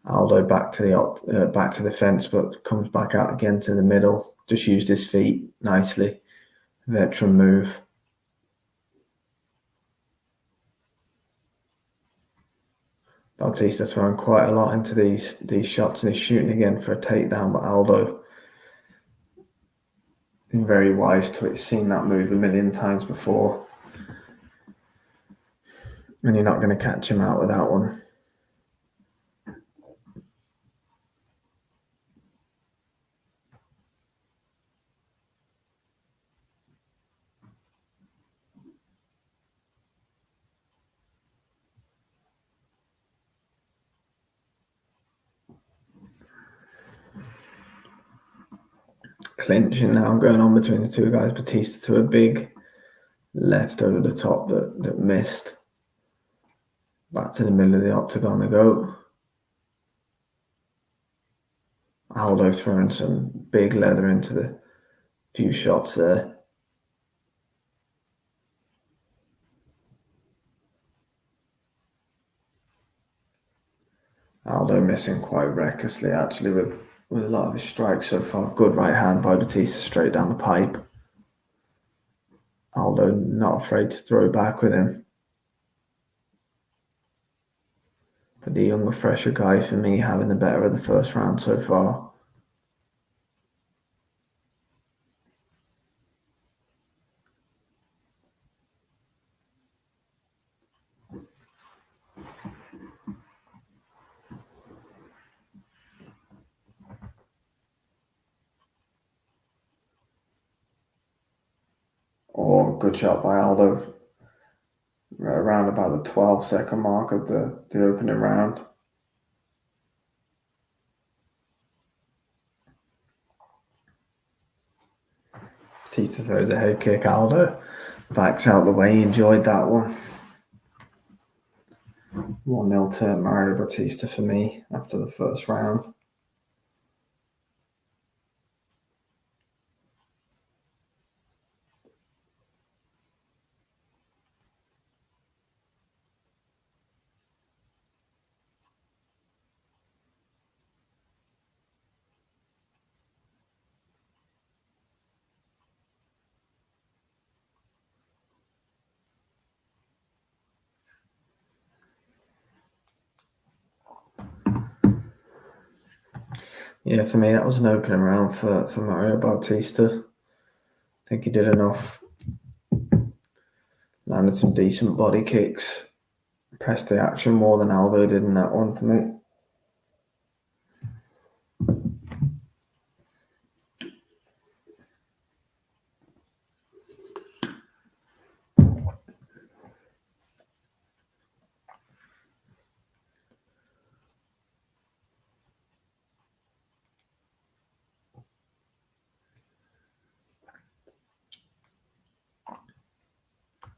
Aldo back to the fence, but comes back out again to the middle. Just used his feet nicely. Veteran move. Batista throwing quite a lot into these shots and he's shooting again for a takedown, but Aldo very wise to it. He's seen that move a million times before. And you're not going to catch him out with that one. clinching now going on between the two guys. Batista to a big left over the top that missed. Back to the middle of the octagon to go. Aldo throwing some big leather into the few shots there. Aldo missing quite recklessly, actually, with a lot of his strikes so far. Good right hand by Batista straight down the pipe. Aldo not afraid to throw back with him. But the younger, fresher guy, for me, having the better of the first round so far. Oh, good shot by Aldo. Around about the 12-second mark of the opening round. Batista throws a head kick. Aldo backs out the way. He enjoyed that one. 1-0 to Mario Batista for me after the first round. Yeah, for me, that was an opening round for Mario Bautista. I think he did enough. Landed some decent body kicks. Pressed the action more than Aldo did in that one for me.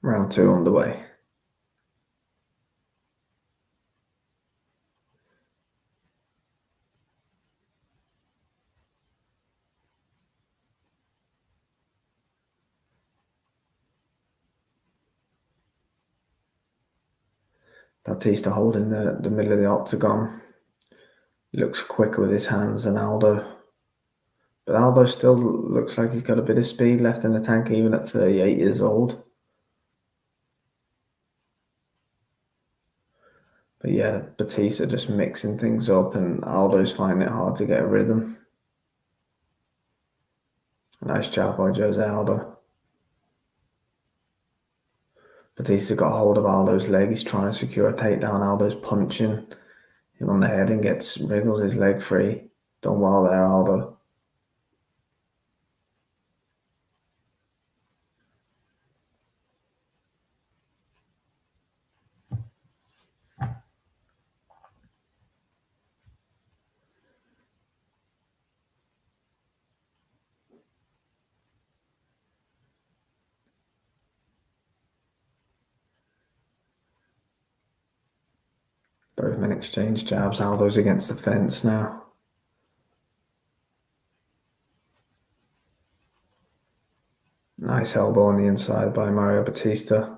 Round 2 underway. Bautista holding the middle of the octagon. He looks quicker with his hands than Aldo. But Aldo still looks like he's got a bit of speed left in the tank even at 38 years old. But yeah, Batista just mixing things up and Aldo's finding it hard to get a rhythm. Nice job by Jose Aldo. Batista got hold of Aldo's leg. He's trying to secure a takedown. Aldo's punching him on the head and wriggles his leg free. Done well there, Aldo. Both men exchange jabs. Aldo's against the fence now. Nice elbow on the inside by Mario Batista.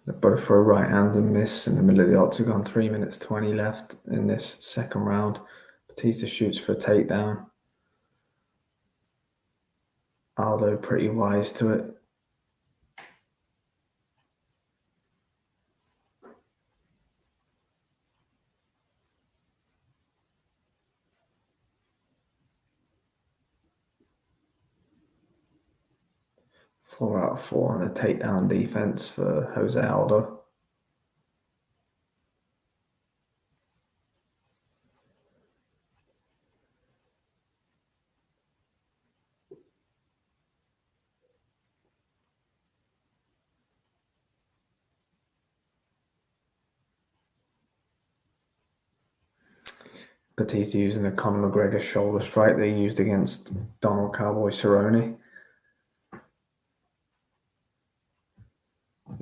They both throw right hand and miss in the middle of the octagon. 3 minutes 20 left in this second round. Batista shoots for a takedown. Aldo pretty wise to it. Four out of four on the takedown defense for Jose Aldo. Batista using the Conor McGregor shoulder strike they used against Donald Cowboy Cerrone.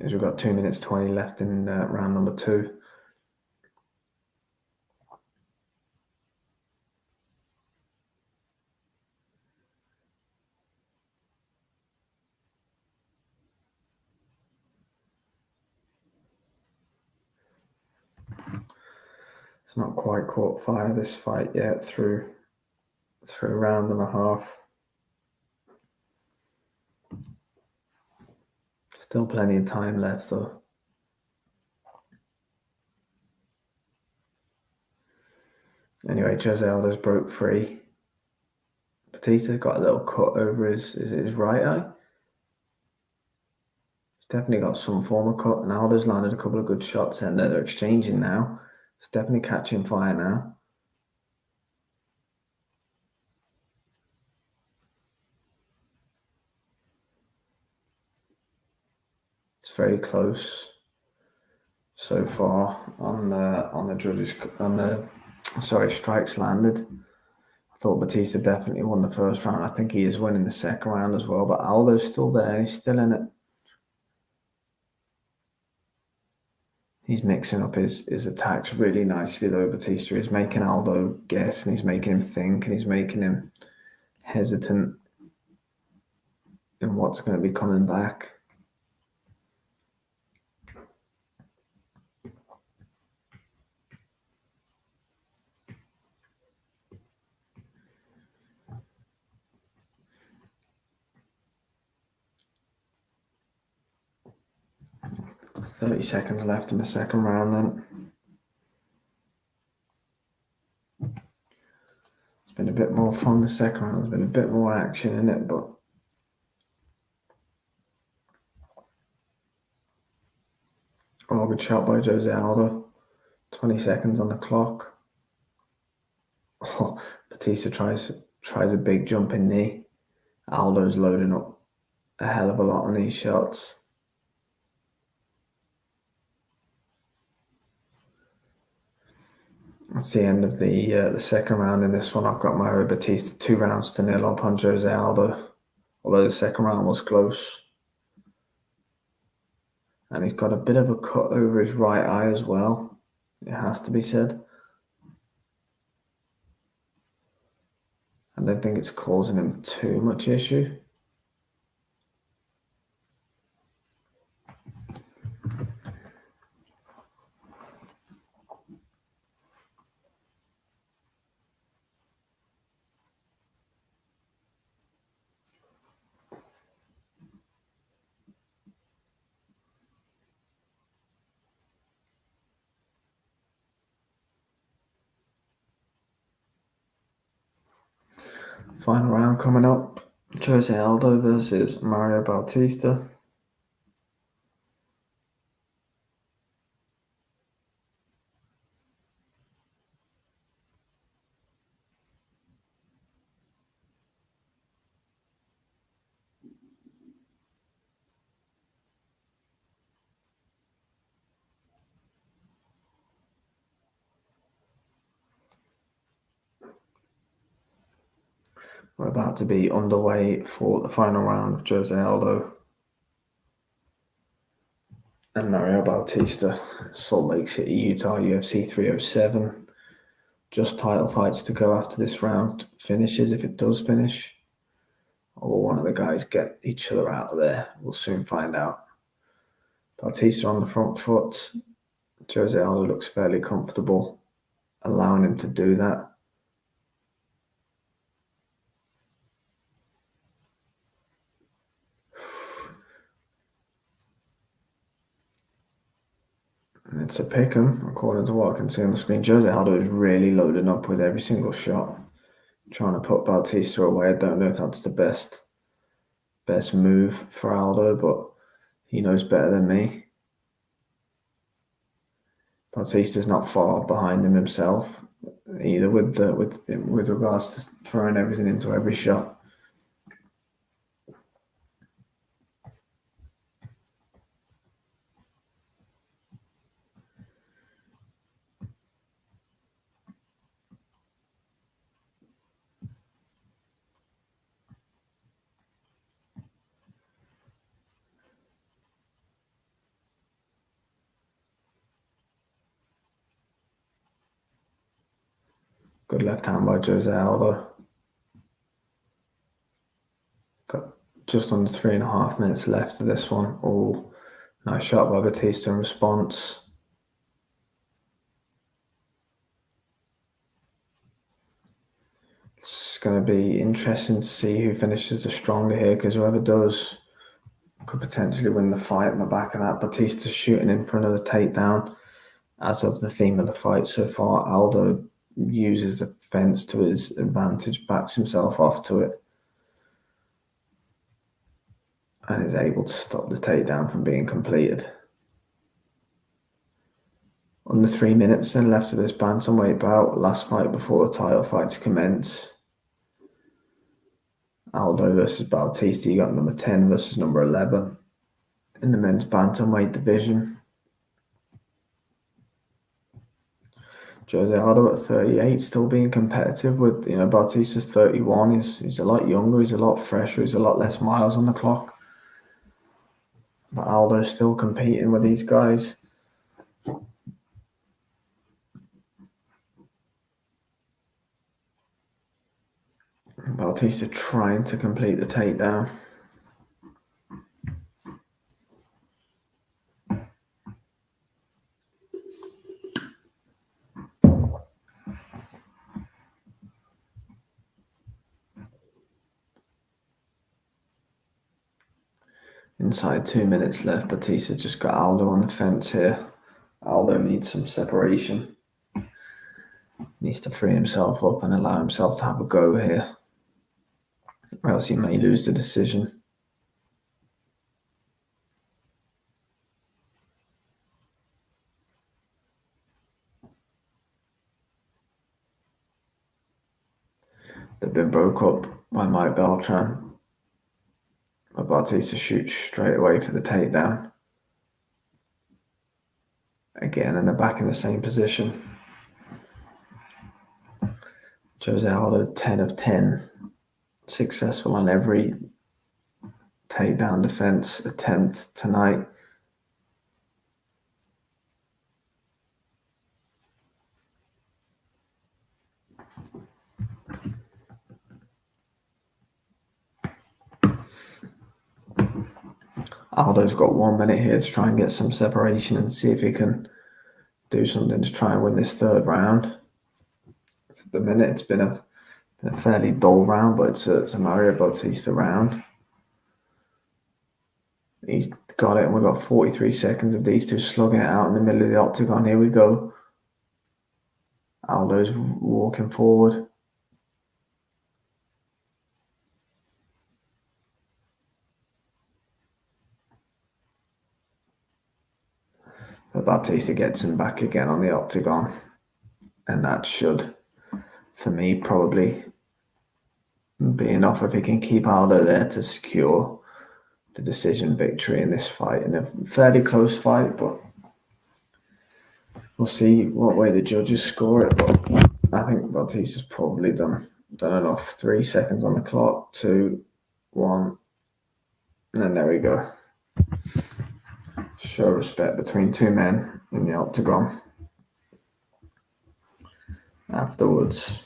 As we've got 2 minutes 20 left in round number 2. It's not quite caught fire, this fight yet, through a round and a half. Still plenty of time left, though. Anyway, Jose Aldo's broke free. Batista's got a little cut over his right eye. He's definitely got some form of cut, and Aldo's landed a couple of good shots, and they're exchanging now. It's definitely catching fire now. It's very close so far on the judges strikes landed. I thought Batista definitely won the first round. I think he is winning the second round as well, but Aldo's still there. He's still in it. He's mixing up his attacks really nicely, though. Batista is making Aldo guess, and he's making him think, and he's making him hesitant in what's going to be coming back. $30 seconds left in the second round then. It's been a bit more fun the second round. There's been a bit more action in it, but good shot by Jose Aldo. 20 seconds on the clock. Batista tries a big jumping knee. Aldo's loading up a hell of a lot on these shots. That's the end of the second round in this one. I've got Mario Batista 2-0 up on Jose Aldo, although the second round was close. And he's got a bit of a cut over his right eye as well, it has to be said. I don't think it's causing him too much issue. Final round coming up. Jose Aldo versus Mario Bautista. We're about to be underway for the final round of Jose Aldo and Mario Bautista, Salt Lake City, Utah, UFC 307. Just title fights to go after this round finishes, if it does finish. Or will one of the guys get each other out of there? We'll soon find out. Bautista on the front foot. Jose Aldo looks fairly comfortable, allowing him to do that. It's a pick 'em, according to what I can see on the screen. Jose Aldo is really loading up with every single shot, trying to put Bautista away. I don't know if that's the best move for Aldo, but he knows better than me. Bautista's not far behind him himself either, with regards to throwing everything into every shot. Good left hand by Jose Aldo. Got just under 3.5 minutes left of this one. Oh, nice shot by Batista in response. It's going to be interesting to see who finishes the stronger here, because whoever does could potentially win the fight on the back of that. Batista's shooting in for another takedown. As of the theme of the fight so far, Aldo uses the fence to his advantage, backs himself off to it, and is able to stop the takedown from being completed. Under 3 minutes then left of this bantamweight bout, last fight before the title fight to commence. Aldo versus Bautista. You got number 10 versus number 11 in the men's bantamweight division. Jose Aldo at 38, still being competitive with, Bautista's 31. He's a lot younger, he's a lot fresher, he's a lot less miles on the clock. But Aldo's still competing with these guys. Bautista trying to complete the takedown. Inside 2 minutes left, Batista just got Aldo on the fence here. Aldo needs some separation. Needs to free himself up and allow himself to have a go here, or else he may lose the decision. They've been broke up by Mike Beltran. But Bautista shoots straight away for the takedown. Again, and they're back in the same position. Jose Aldo 10 of 10. Successful on every takedown defense attempt tonight. Aldo's got 1 minute here to try and get some separation and see if he can do something to try and win this third round. At the minute, it's been a fairly dull round, but it's a Mario Bautista round. He's got it, and we've got 43 seconds of these two slugging it out in the middle of the octagon. Here we go. Aldo's walking forward. But Bautista gets him back again on the octagon. And that should, for me, probably be enough if he can keep Aldo there to secure the decision victory in this fight. In a fairly close fight, but we'll see what way the judges score it. But I think Bautista's probably done enough. 3 seconds on the clock, 2, 1, and there we go. Show respect between two men in the octagon. Afterwards,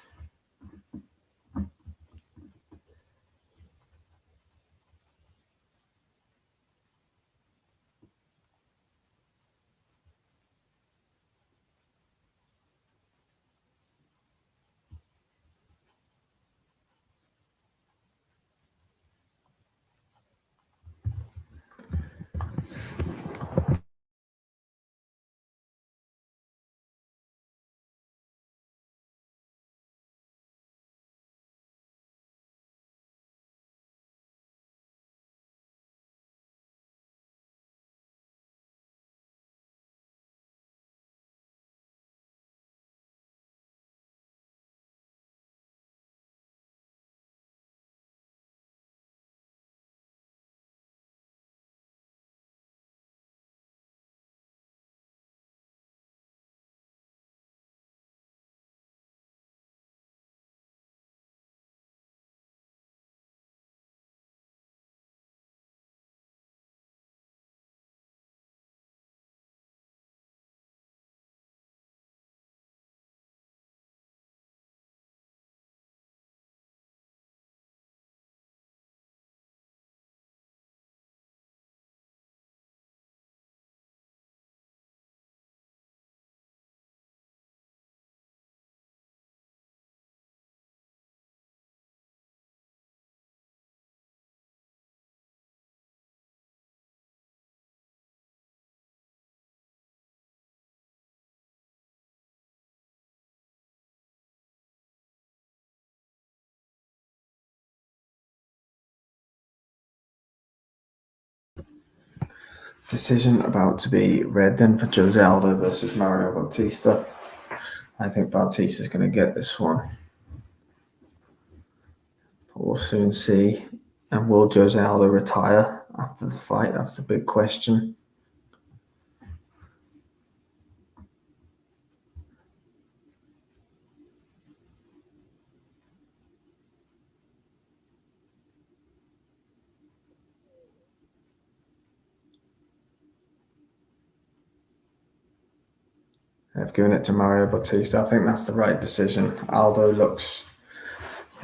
Decision about to be read then for Jose Aldo versus Mario Bautista. I think Bautista's going to get this one. But we'll soon see. And will Jose Aldo retire after the fight? That's the big question. They've given it to Mario Bautista. I think that's the right decision. Aldo looks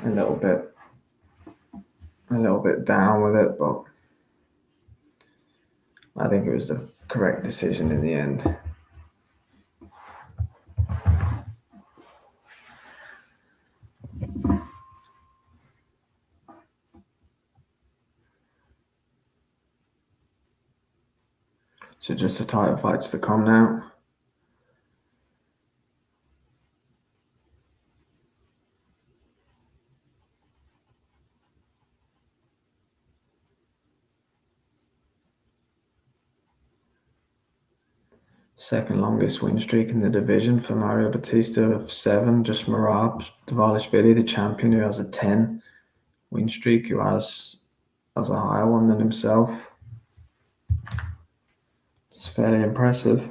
a little bit down with it, but I think it was the correct decision in the end. So just the title fights to come now. Second longest win streak in the division for Mario Bautista of 7. Just Merab Dvalishvili, the champion, who has a 10 win streak, who has a higher one than himself. It's fairly impressive.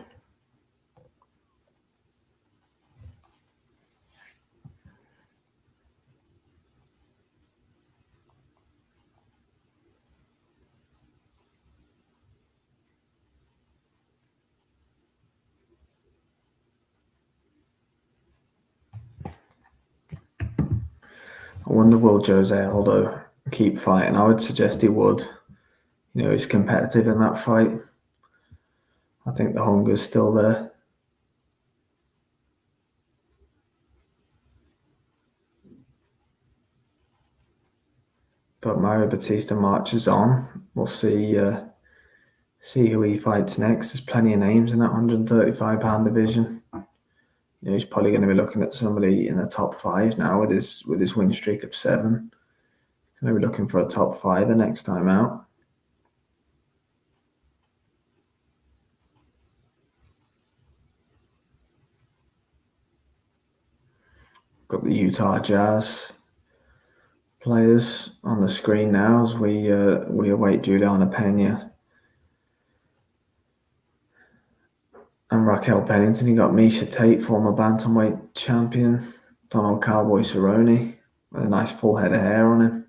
I wonder, will Jose Aldo keep fighting? I would suggest he would. You know, he's competitive in that fight. I think the hunger's still there. But Mario Bautista marches on. We'll see who he fights next. There's plenty of names in that 135-pound division. You know, he's probably going to be looking at somebody in the top 5 now with his win streak of 7. Going to be looking for a top 5 the next time out. Got the Utah Jazz players on the screen now as we await Juliana Pena and Raquel Pennington. You got Miesha Tate, former bantamweight champion, Donald Cowboy Cerrone with a nice full head of hair on him.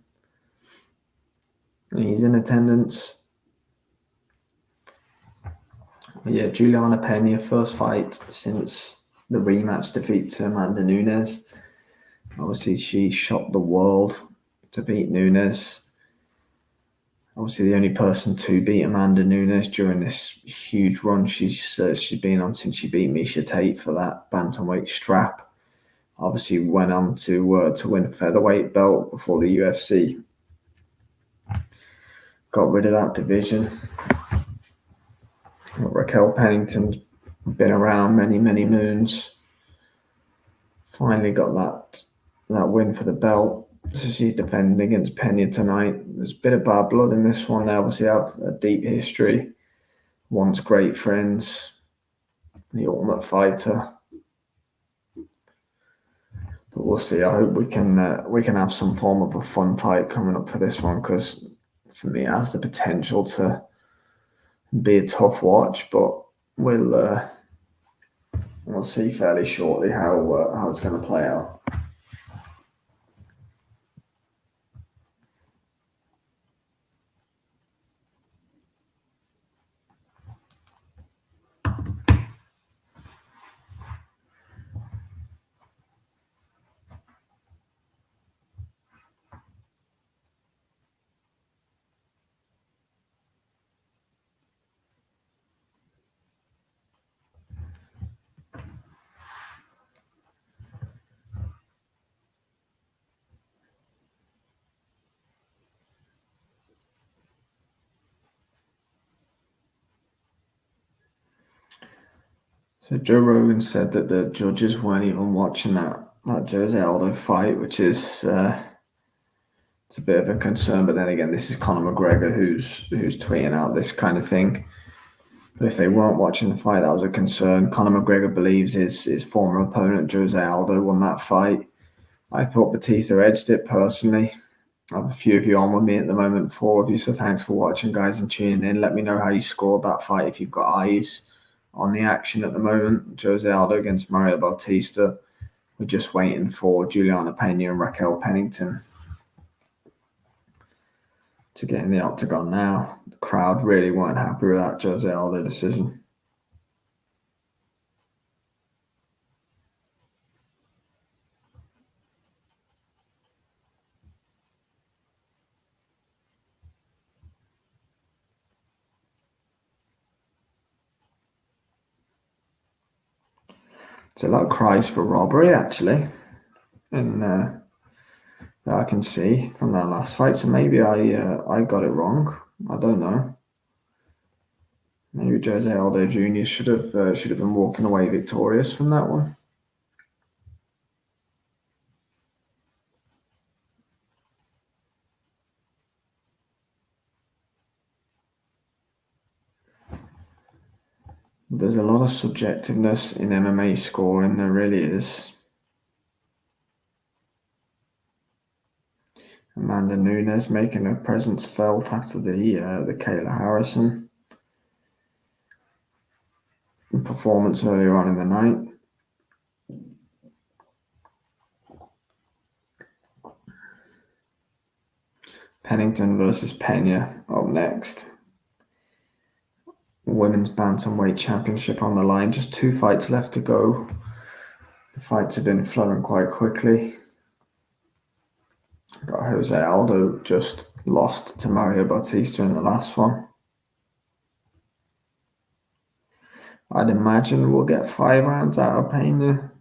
And he's in attendance. But yeah, Juliana Pena, first fight since the rematch defeat to Amanda Nunes. Obviously, she shocked the world to beat Nunes. Obviously, the only person to beat Amanda Nunes during this huge run she's been on since she beat Miesha Tate for that bantamweight strap. Obviously, went on to win a featherweight belt before the UFC got rid of that division. Raquel Pennington's been around many, many moons. Finally got that win for the belt. So she's defending against Pena tonight. There's a bit of bad blood in this one. They obviously have a deep history. Once great friends. The ultimate fighter. But we'll see. I hope we can have some form of a fun fight coming up for this one, because for me it has the potential to be a tough watch. But we'll see fairly shortly how it's going to play out. So Joe Rogan said that the judges weren't even watching that Jose Aldo fight, which is it's a bit of a concern. But then again, this is Conor McGregor who's tweeting out this kind of thing. But if they weren't watching the fight, that was a concern. Conor McGregor believes his former opponent, Jose Aldo, won that fight. I thought Batista edged it personally. I have a few of you on with me at the moment, 4 of you, so thanks for watching, guys, and tuning in. Let me know how you scored that fight if you've got eyes on the action at the moment. Jose Aldo against Mario Bautista. We're just waiting for Juliana Pena and Raquel Pennington to get in the octagon now. The crowd really weren't happy with that Jose Aldo decision. It's a lot of cries for robbery, actually, and that I can see from that last fight. So maybe I got it wrong. I don't know. Maybe Jose Aldo Jr. should have been walking away victorious from that one. There's a lot of subjectiveness in MMA scoring. There really is. Amanda Nunes making her presence felt after the Kayla Harrison performance earlier on in the night. Pennington versus Pena up next. Women's Bantamweight Championship on the line. Just 2 fights left to go. The fights have been flowing quite quickly. Got Jose Aldo just lost to Mario Bautista in the last one. I'd imagine we'll get 5 rounds out of Pena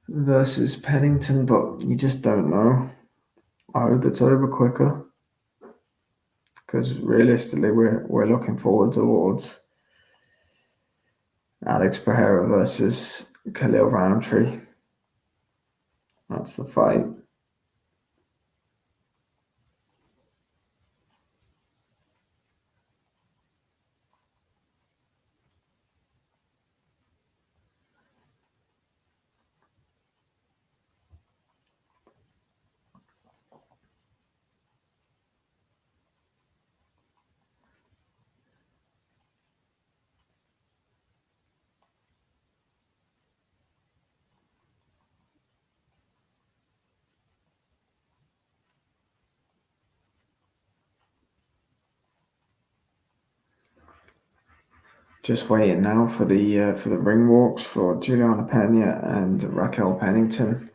versus Pennington, but you just don't know. I hope it's over quicker, because realistically, we're looking forward towards Alex Pereira versus Khalil Roundtree. That's the fight. Just waiting now for the ring walks for Juliana Pena and Raquel Pennington.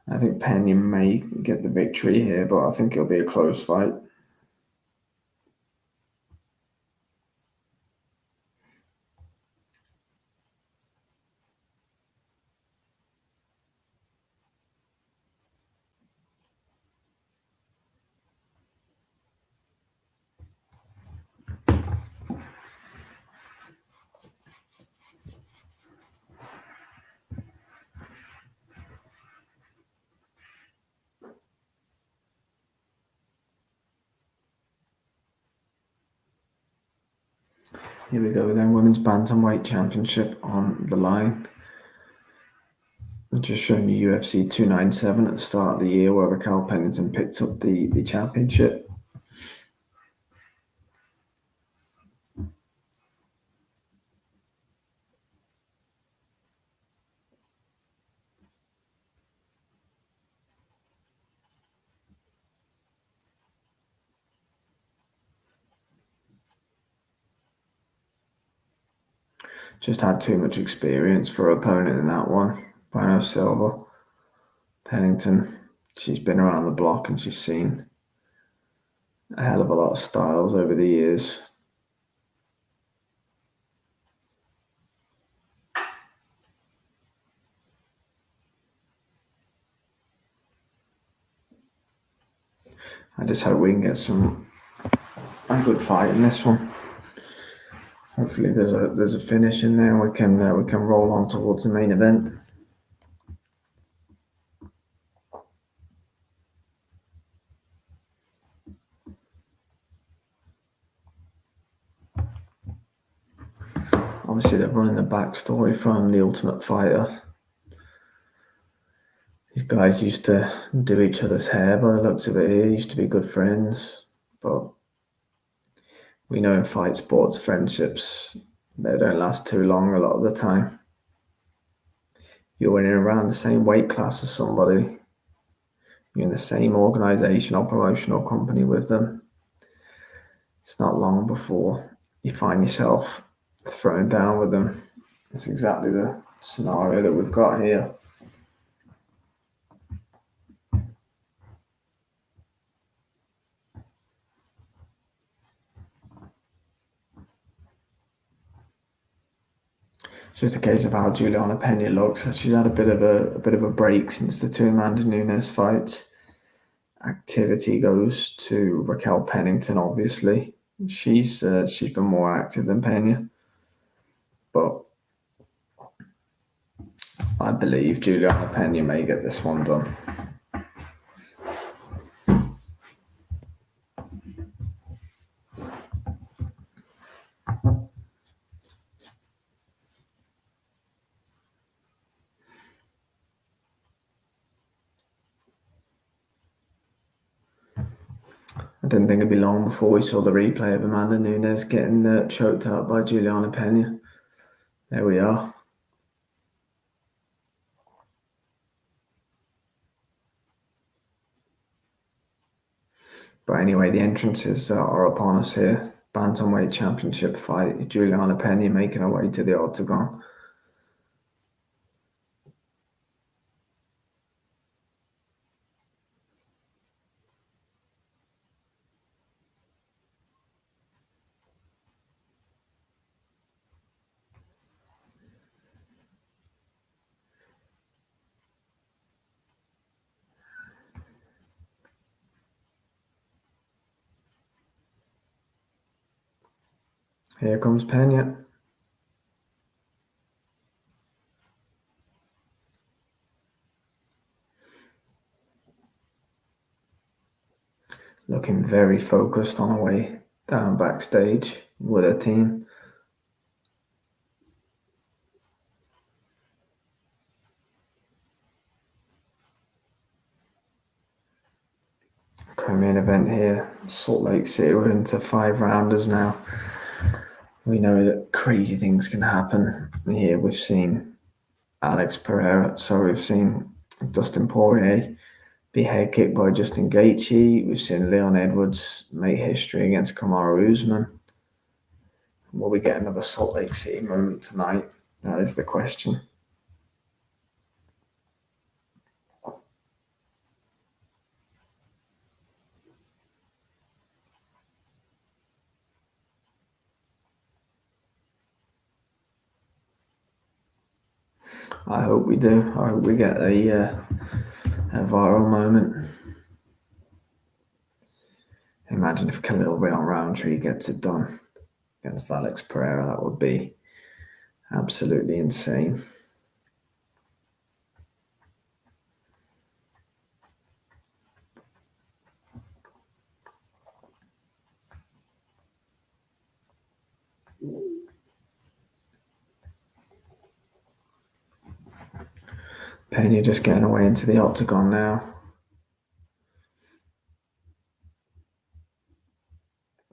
I think Pena may get the victory here, but I think it'll be a close fight. Here we go then, Women's Bantamweight Championship on the line. Just showing you UFC 297 at the start of the year, where Raquel Pennington picked up the championship. Just had too much experience for her opponent in that one. Bruno Silva. Pennington, she's been around the block and she's seen a hell of a lot of styles over the years. I just hope we can get a good fight in this one. Hopefully there's a finish in there and we can roll on towards the main event. Obviously, they're running the backstory from The Ultimate Fighter. These guys used to do each other's hair by the looks of it here, used to be good friends. But we know in fight sports, friendships, they don't last too long a lot of the time. You're in and around the same weight class as somebody, you're in the same organization or promotional company with them. It's not long before you find yourself thrown down with them. It's exactly the scenario that we've got here. It's just a case of how Juliana Pena looks. She's had a bit of a break since the two Amanda Nunes fights. Activity goes to Raquel Pennington. Obviously, she's been more active than Pena, but I believe Juliana Pena may get this one done. I didn't think it'd be long before we saw the replay of Amanda Nunes getting choked out by Juliana Pena. There we are. But anyway, the entrances are upon us here. Bantamweight championship fight. Juliana Pena making her way to the octagon. Here comes Pena. Looking very focused on her way down backstage with her team. Co-main event here, Salt Lake City. We're into 5-rounders now. We know that crazy things can happen. Here we've seen Alex Pereira, so we've seen Dustin Poirier be head kicked by Justin Gaethje. We've seen Leon Edwards make history against Kamaru Usman. Will we get another Salt Lake City moment tonight? That is the question. I hope we do. I hope we get a viral moment. Imagine if Khalil Leon Roundtree gets it done against Alex Pereira. That would be absolutely insane. Pena just getting away into the octagon now.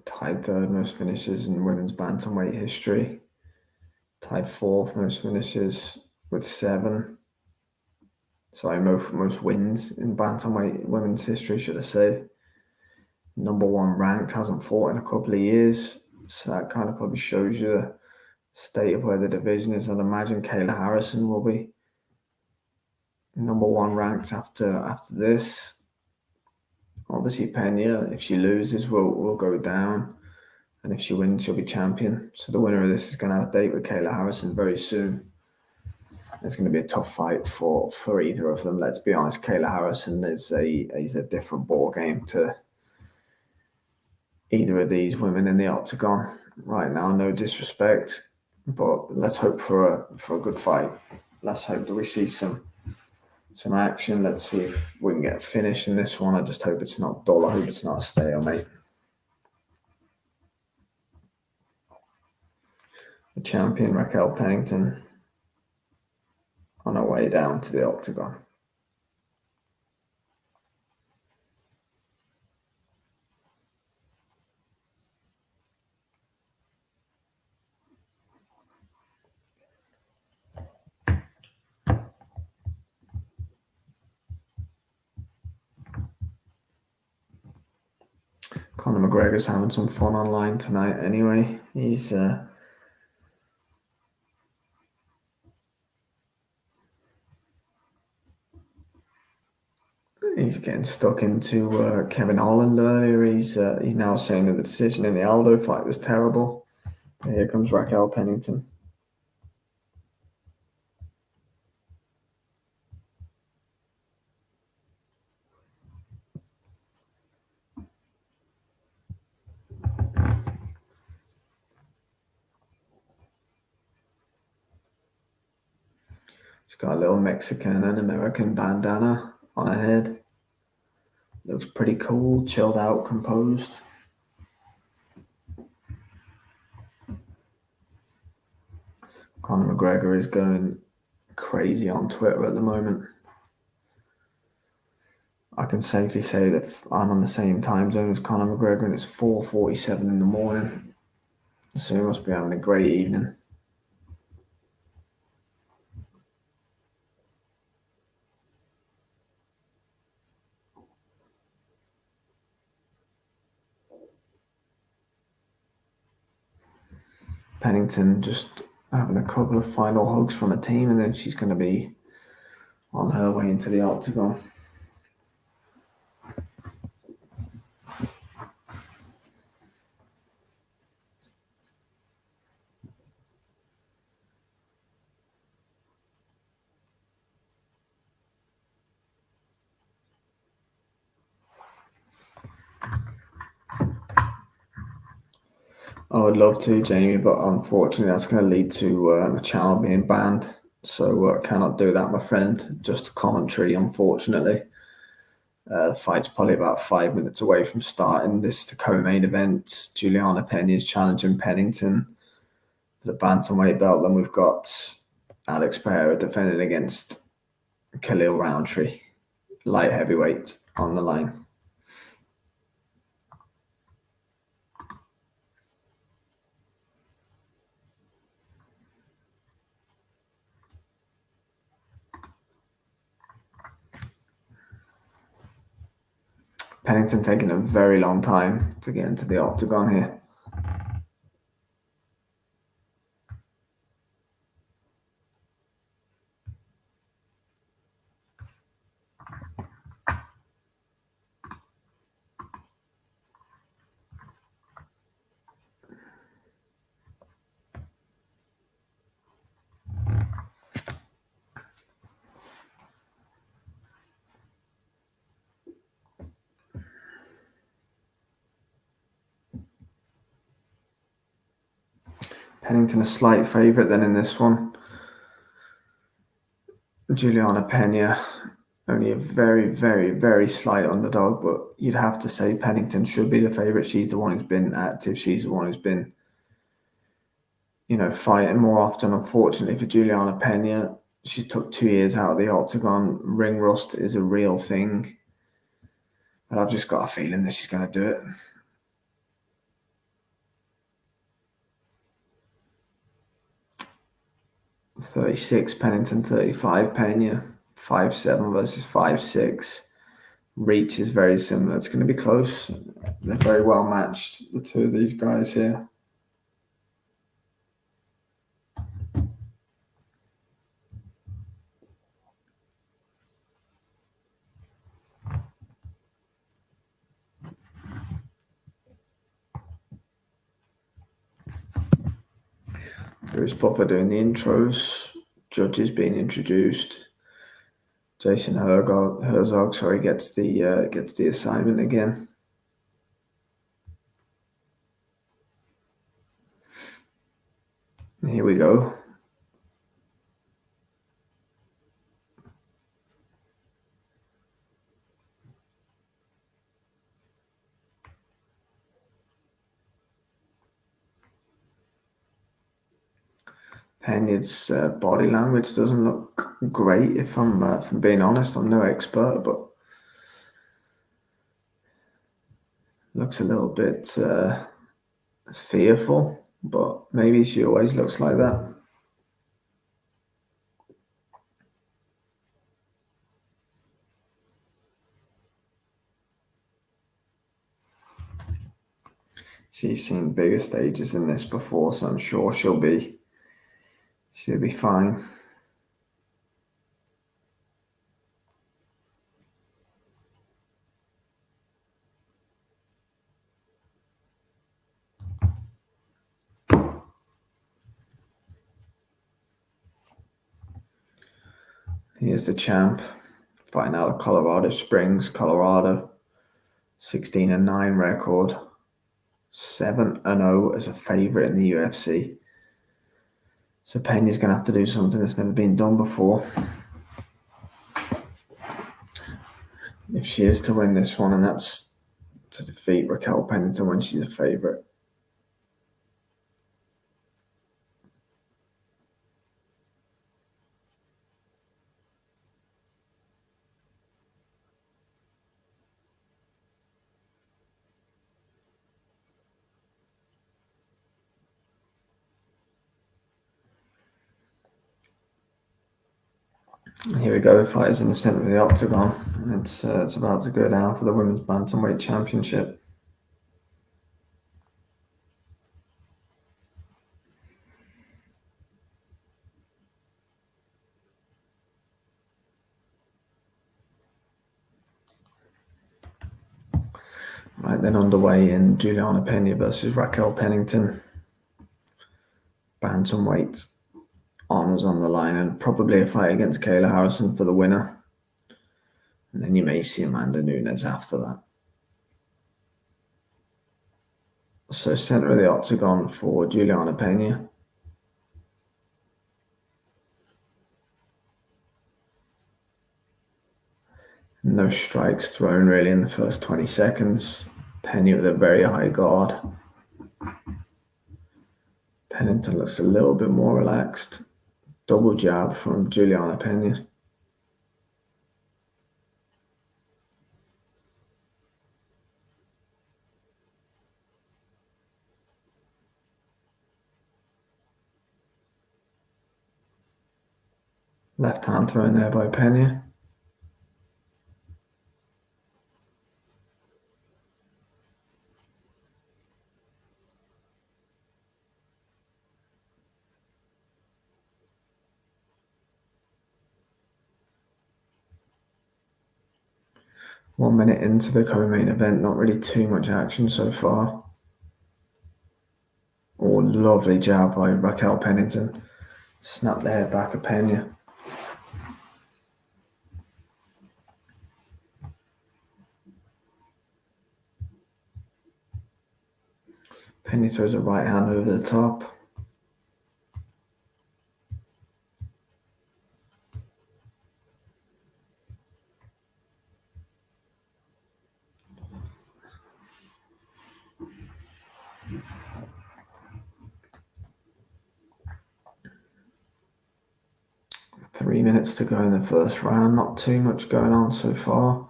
Tied third most finishes in women's bantamweight history. Tied fourth most finishes with 7. Sorry, most wins in bantamweight women's history, should I say. Number 1 ranked, hasn't fought in a couple of years. So that kind of probably shows you the state of where the division is. I'd imagine Kayla Harrison will be number 1 ranked after this. Obviously, Pena, if she loses, will go down. And if she wins, she'll be champion. So the winner of this is going to have a date with Kayla Harrison very soon. It's going to be a tough fight for either of them. Let's be honest, Kayla Harrison is a different ball game to either of these women in the octagon right now. No disrespect, but let's hope for a good fight. Let's hope that we see some action. Let's see if we can get a finish in this one. I just hope it's not dull. I hope it's not a stalemate. the champion Raquel Pennington on her way down to the octagon. Conor McGregor's having some fun online tonight anyway. He's getting stuck into Kevin Holland earlier. He's now saying that the decision in the Aldo fight was terrible. And here comes Raquel Pennington. She's got a little Mexican and American bandana on her head. Looks pretty cool, chilled out, composed. Conor McGregor is going crazy on Twitter at the moment. I can safely say that I'm on the same time zone as Conor McGregor and it's 4:47 in the morning. So he must be having a great evening. Pennington just having a couple of final hugs from a team, and then she's going to be on her way into the octagon. I would love to, Jamie, but unfortunately that's going to lead to my channel being banned. So I cannot do that, my friend. Just commentary, unfortunately. The fight's probably about 5 minutes away from starting. This is the co-main event. Juliana Pena is challenging Pennington for the bantamweight belt. Then we've got Alex Pereira defending against Khalil Roundtree, light heavyweight, on the line. Pennington taking a very long time to get into the octagon here. Pennington a slight favourite then in this one. Juliana Pena only a very, very, very slight underdog, but you'd have to say Pennington should be the favourite. She's the one who's been active. She's the one who's been, fighting more often. Unfortunately for Juliana Pena, she took 2 years out of the octagon. Ring rust is a real thing. But I've just got a feeling that she's going to do it. 36 Pennington, 35 Pena, 5'7" versus 5'6". Reach is very similar. It's going to be close. They're very well matched, the two of these guys here. Bruce Buffer doing the intros. Judges being introduced. Jason Herzog, gets the assignment again. And here we go. Pena's body language doesn't look great. If I'm being honest, I'm no expert, but looks a little bit fearful. But maybe she always looks like that. She's seen bigger stages than this before, so I'm sure she'll be fine. Here's the champ, fighting out of Colorado Springs, Colorado. 16-9 record, 7-0 as a favorite in the UFC. So Pena's going to have to do something that's never been done before if she is to win this one, and that's to defeat Raquel Pennington when she's a favorite. Here we go, fighters in the centre of the octagon, and it's about to go down for the women's bantamweight championship. Right then, underway in Juliana Pena versus Raquel Pennington. Bantamweight honours on the line, and probably a fight against Kayla Harrison for the winner. And then you may see Amanda Nunes after that. So centre of the octagon for Juliana Pena. No strikes thrown really in the first 20 seconds. Pena with a very high guard. Pennington looks a little bit more relaxed. Double jab from Juliana Pena. Left hand thrown there by Pena. One minute into the co-main event, not really too much action so far. Oh, lovely jab by Raquel Pennington. Snap the head back of Pena. Pena throws a right hand over the top. Three minutes to go in the first round. Not too much going on so far.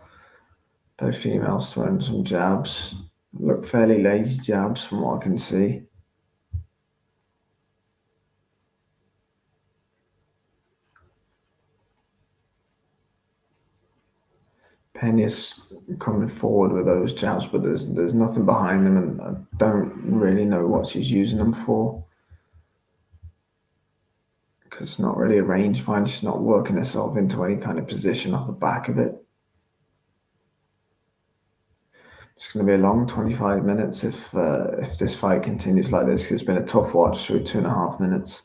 Both females throwing some jabs. Look fairly lazy jabs from what I can see. Pena's coming forward with those jabs, but there's nothing behind them, and I don't really know what she's using them for. Because it's not really a range find. She's not working herself into any kind of position off the back of it. It's going to be a long 25 minutes if this fight continues like this. It's been a tough watch through 2.5 minutes.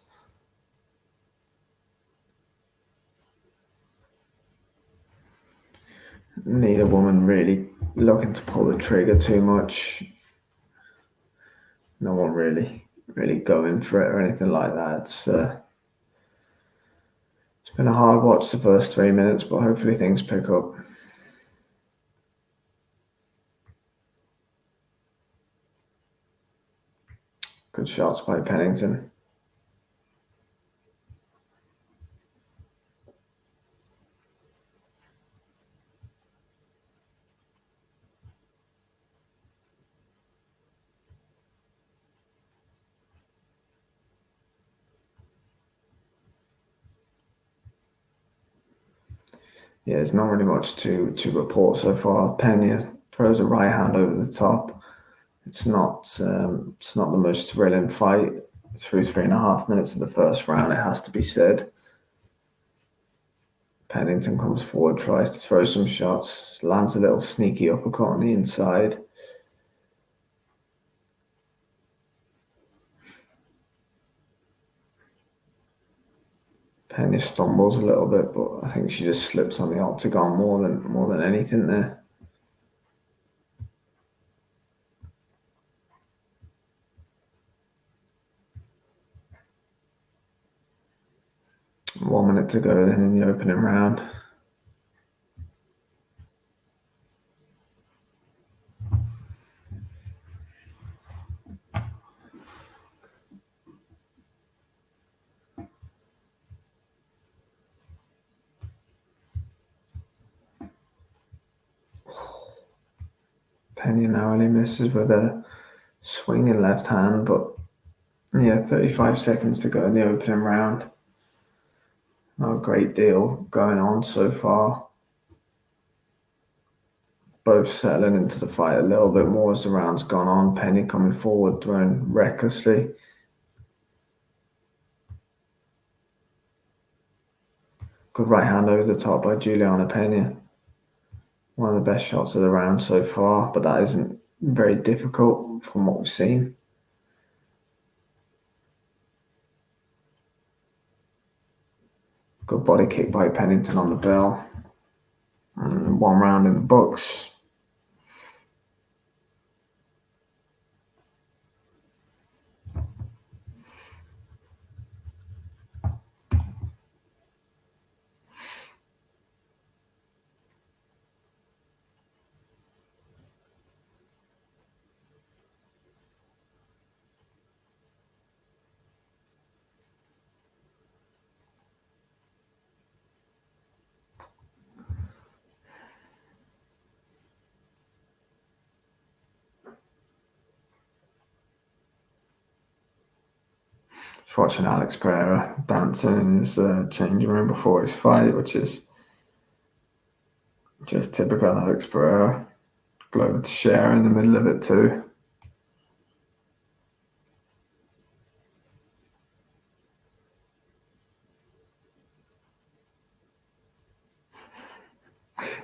Neither woman really looking to pull the trigger too much. No one really going for it or anything like that. It's been a hard watch the first 3 minutes, but hopefully things pick up. Good shots by Pennington. Yeah, there's not really much to report so far. Pena throws a right hand over the top. It's not the most thrilling fight through 3.5 minutes of the first round. It has to be said. Pennington comes forward, tries to throw some shots, lands a little sneaky uppercut on the inside. Pena stumbles a little bit, but I think she just slips on the octagon more than anything there. One minute to go then in the opening round. Pena narrowly misses with a swinging left hand, but yeah, 35 seconds to go in the opening round. Not a great deal going on so far. Both settling into the fight a little bit more as the round's gone on. Penny coming forward, throwing recklessly. Good right hand over the top by Juliana Pena. One of the best shots of the round so far, but that isn't very difficult from what we've seen. Good body kick by Pennington on the bell. And one round in the books. Just watching Alex Pereira dancing in his changing room before his fight, which is just typical Alex Pereira. Glad to share in the middle of it too.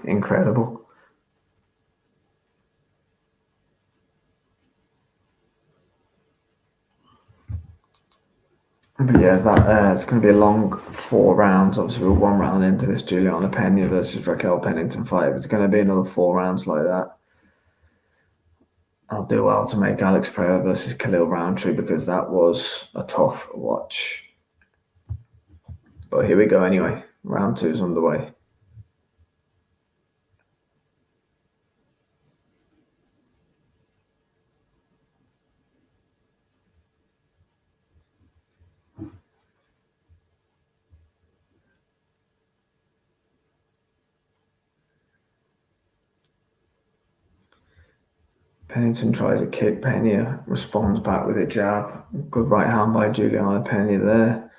Incredible. But yeah, that it's going to be a long 4 rounds. Obviously, we're 1 round into this Juliana Pena versus Raquel Pennington fight. If it's going to be another 4 rounds like that, I'll do well to make Alex Pereira versus Khalil Roundtree because that was a tough watch. But here we go anyway. Round 2 is underway. Pennington tries a kick. Pena responds back with a jab. Good right hand by Juliana Pena there.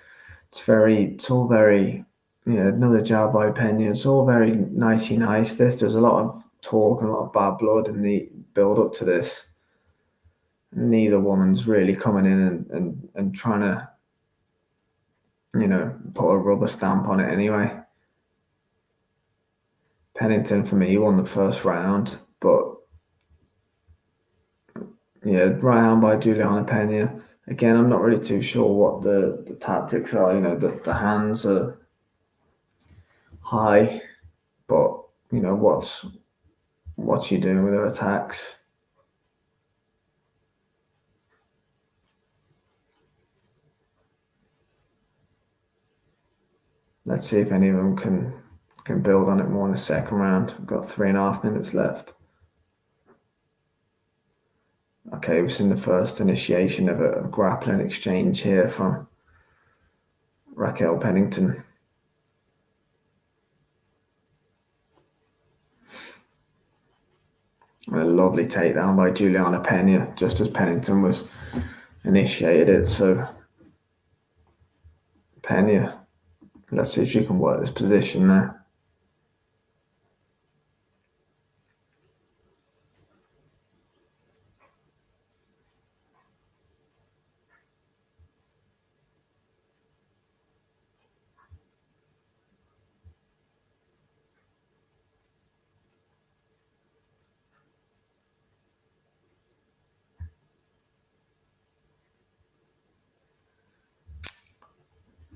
It's all very, another jab by Pena. It's all very nicey nice. There's a lot of talk and a lot of bad blood in the build up to this. Neither woman's really coming in and trying to, put a rubber stamp on it anyway. Pennington, for me, won the first round, but yeah, right hand by Juliana Pena. Again, I'm not really too sure what the tactics are. The hands are high, but what's she doing with her attacks? Let's see if any of them can build on it more in the second round. We've got 3.5 minutes left. Okay, we've seen the first initiation of a grappling exchange here from Raquel Pennington. A lovely takedown by Juliana Pena, just as Pennington was initiated it. So Pena, let's see if she can work this position now.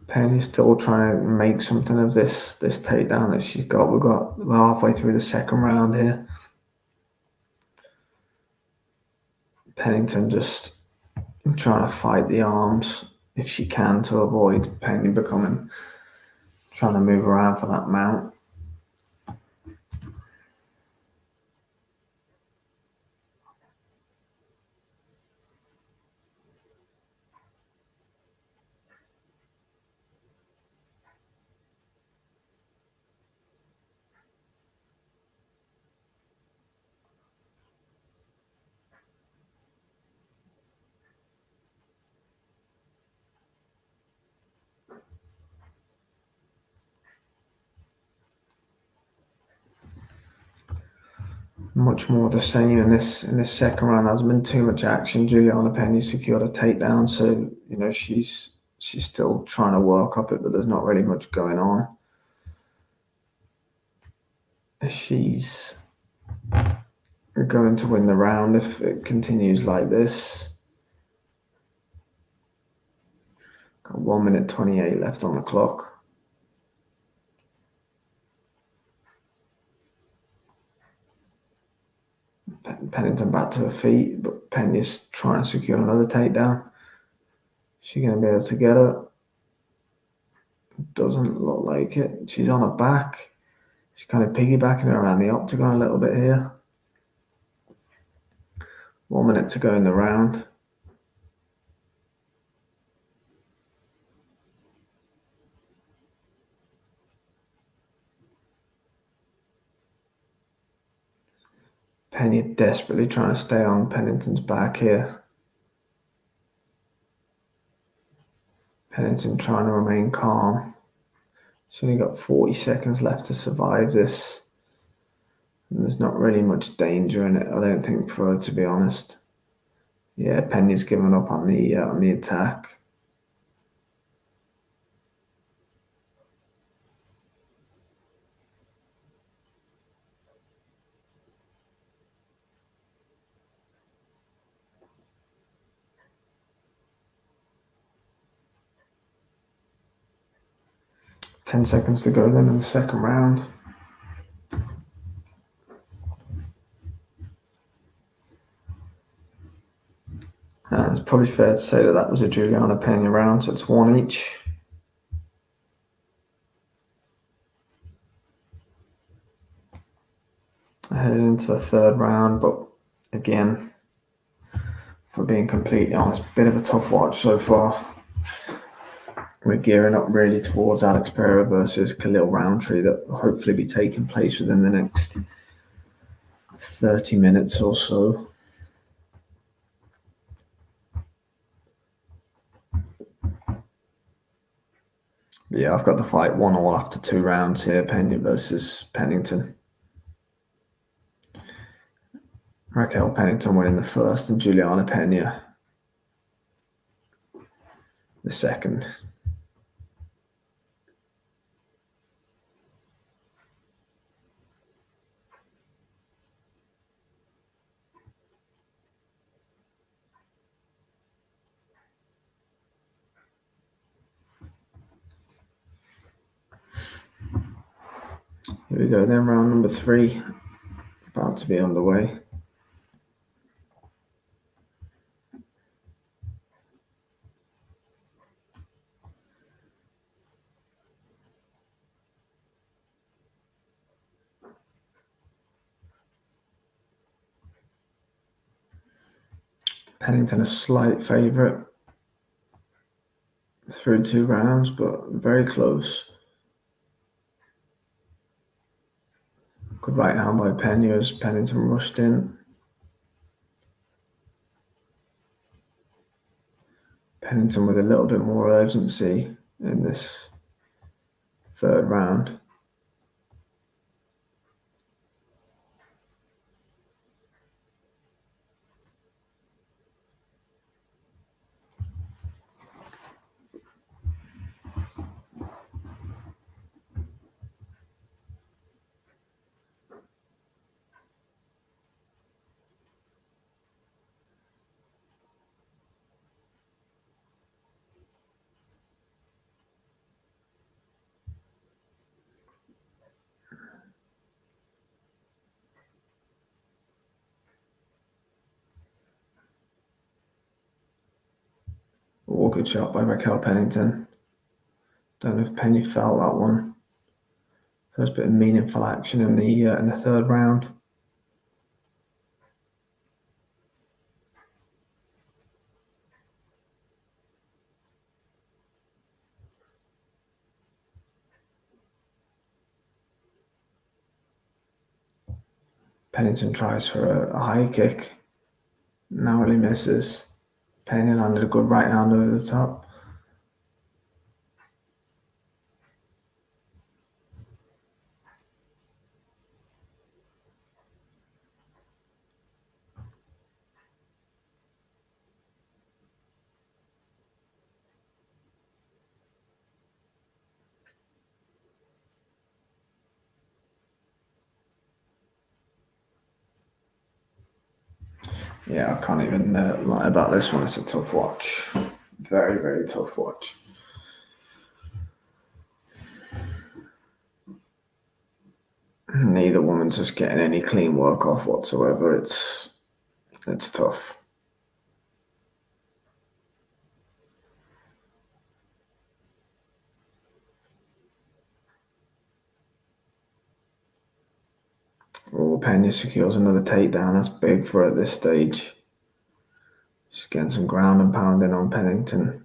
Penny's still trying to make something of this takedown that she's got. We're halfway through the second round here. Pennington just trying to fight the arms if she can to avoid Penny trying to move around for that mount. Much more the same in this second round. There hasn't been too much action. Juliana Penny secured a takedown, so she's still trying to work up it, but there's not really much going on. She's going to win the round if it continues like this. Got 1 minute 28 left on the clock. Pennington back to her feet, but Penny's trying to secure another takedown. She going to be able to get her? Doesn't look like it. She's on her back. She's kind of piggybacking around the octagon a little bit here. 1 minute to go in the round. Penny desperately trying to stay on Pennington's back here. Pennington trying to remain calm. She's only got 40 seconds left to survive this. And there's not really much danger in it, I don't think, for her, to be honest. Yeah, Penny's given up on the attack. Ten seconds to go then in the second round. And it's probably fair to say that was a Juliana Pena round, so it's one each. Headed into the third round, but again, for being completely honest, bit of a tough watch so far. We're gearing up really towards Alex Pereira versus Khalil Roundtree that will hopefully be taking place within the next 30 minutes or so. Yeah, I've got the fight 1-1 after 2 rounds here, Pena versus Pennington. Raquel Pennington winning the first and Juliana Pena the second. Here we go then, round number 3, about to be underway. Pennington a slight favourite through 2 rounds, but very close. Good right hand by Pena as Pennington rushed in. Pennington with a little bit more urgency in this third round. Oh, good shot by Raquel Pennington. Don't know if Penny felt that one. First bit of meaningful action in the third round. Pennington tries for a high kick. Narrowly misses. Penny landed a good right hand over the top. Yeah, I can't even lie about this one. It's a tough watch. Very, very tough watch. Neither woman's just getting any clean work off whatsoever. It's tough. Oh, Pena secures another takedown. That's big for her at this stage. She's getting some ground and pounding on Pennington.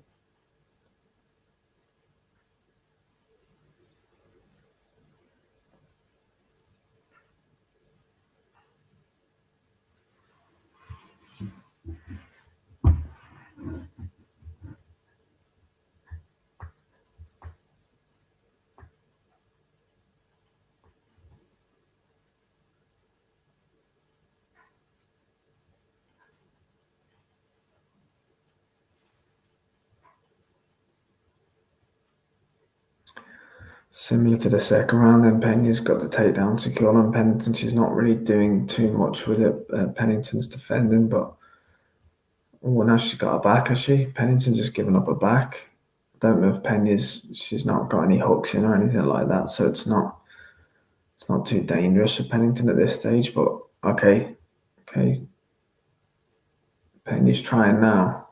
Similar to the second round, then Pena's got the takedown secured on Pennington. She's not really doing too much with it. Pennington's defending, but now she's got her back, has she? Pennington just given up her back. Don't know if she's not got any hooks in or anything like that, so it's not too dangerous for Pennington at this stage. But okay, Penny's trying now.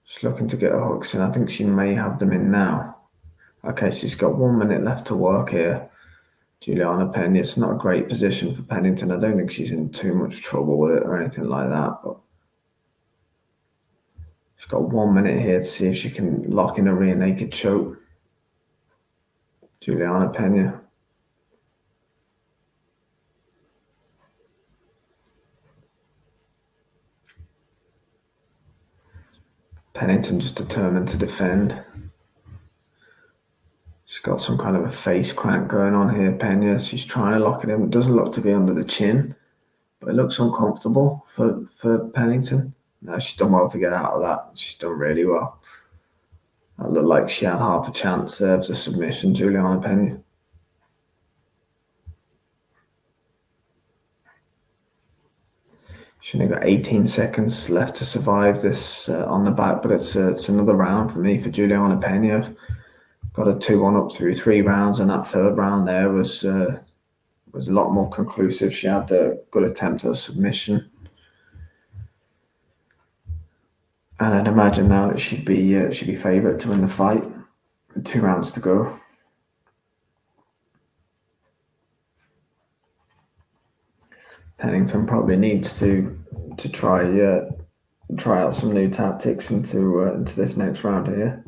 She's looking to get her hooks in. I think she may have them in now. Okay, she's got 1 minute left to work here. Juliana Pena. It's not a great position for Pennington. I don't think she's in too much trouble with it or anything like that. But she's got 1 minute here to see if she can lock in a rear naked choke. Juliana Pena. Pennington just determined to defend. She's got some kind of a face crank going on here, Pena. She's trying to lock it in. It doesn't look to be under the chin, but it looks uncomfortable for Pennington. No, she's done well to get out of that. She's done really well. That looked like she had half a chance there of the submission, Juliana Pena. She's only got 18 seconds left to survive this on the back, but it's another round for me for Juliana Pena. Got a 2-1 up through 3 rounds, and that third round there was a lot more conclusive. She had a good attempt at a submission, and I'd imagine now that she'd be favourite to win the fight. With 2 rounds to go. Pennington probably needs to try out some new tactics into this next round here.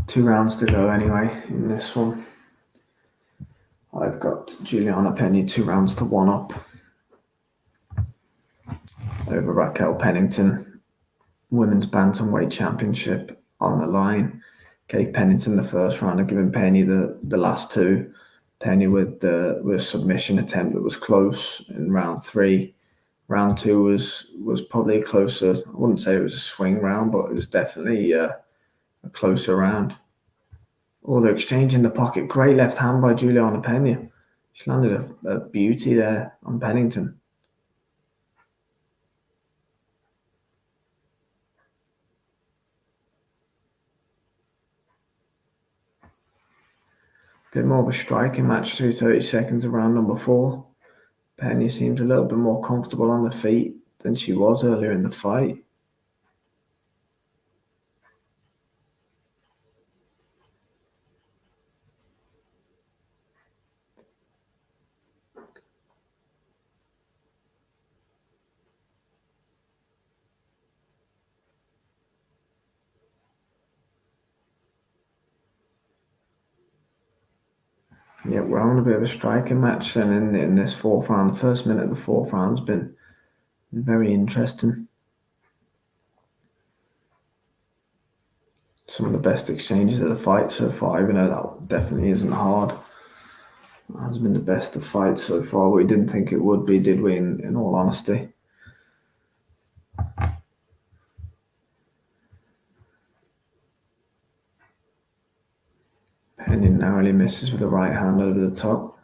Two rounds to go anyway in this one. I've got Juliana Pena 2 rounds to 1 up over Raquel Pennington. Women's Bantamweight Championship on the line. Gave Pennington the first round and giving Penny the last two. Penny with a submission attempt that was close in round 3. Round 2 was probably closer. I wouldn't say it was a swing round, but it was definitely a closer round. Oh, the exchange in the pocket. Great left hand by Juliana Pena. She landed a beauty there on Pennington. Bit more of a striking match through 30 seconds of round number 4. Pena seems a little bit more comfortable on the feet than she was earlier in the fight. Yeah, we're on a bit of a striking match then in this 4th round. The first minute of the 4th round's been very interesting. Some of the best exchanges of the fight so far, even though that definitely isn't hard. It has been the best of fights so far. We didn't think it would be, did we, in all honesty? Penny narrowly misses with the right hand over the top.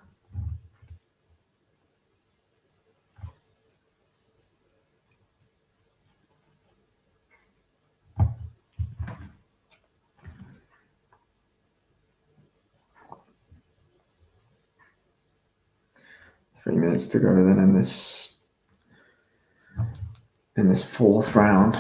Three minutes to go then in this 4th round.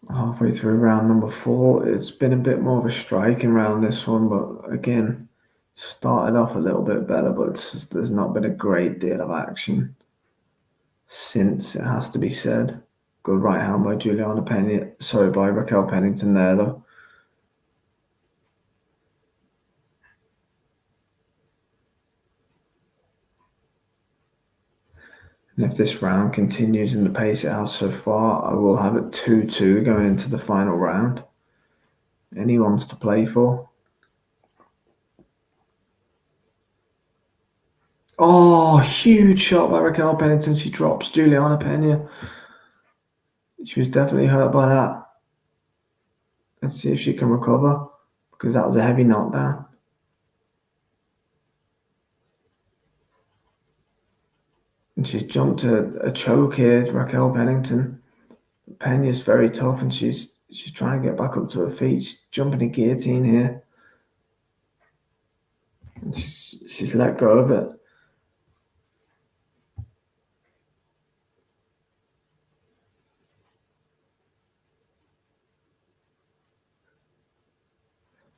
Halfway through round number 4, it's been a bit more of a striking round this one, but again, started off a little bit better, but there's not been a great deal of action since, it has to be said. Good right hand by by Raquel Pennington there though. And if this round continues in the pace it has so far, I will have it 2-2 going into the final round. Anyone's to play for. Oh, huge shot by Raquel Pennington. She drops Juliana Pena. She was definitely hurt by that. Let's see if she can recover, because that was a heavy knockdown. And she's jumped a choke here, Raquel Pennington. Pena's very tough, and she's trying to get back up to her feet. She's jumping a guillotine here. And she's let go of it.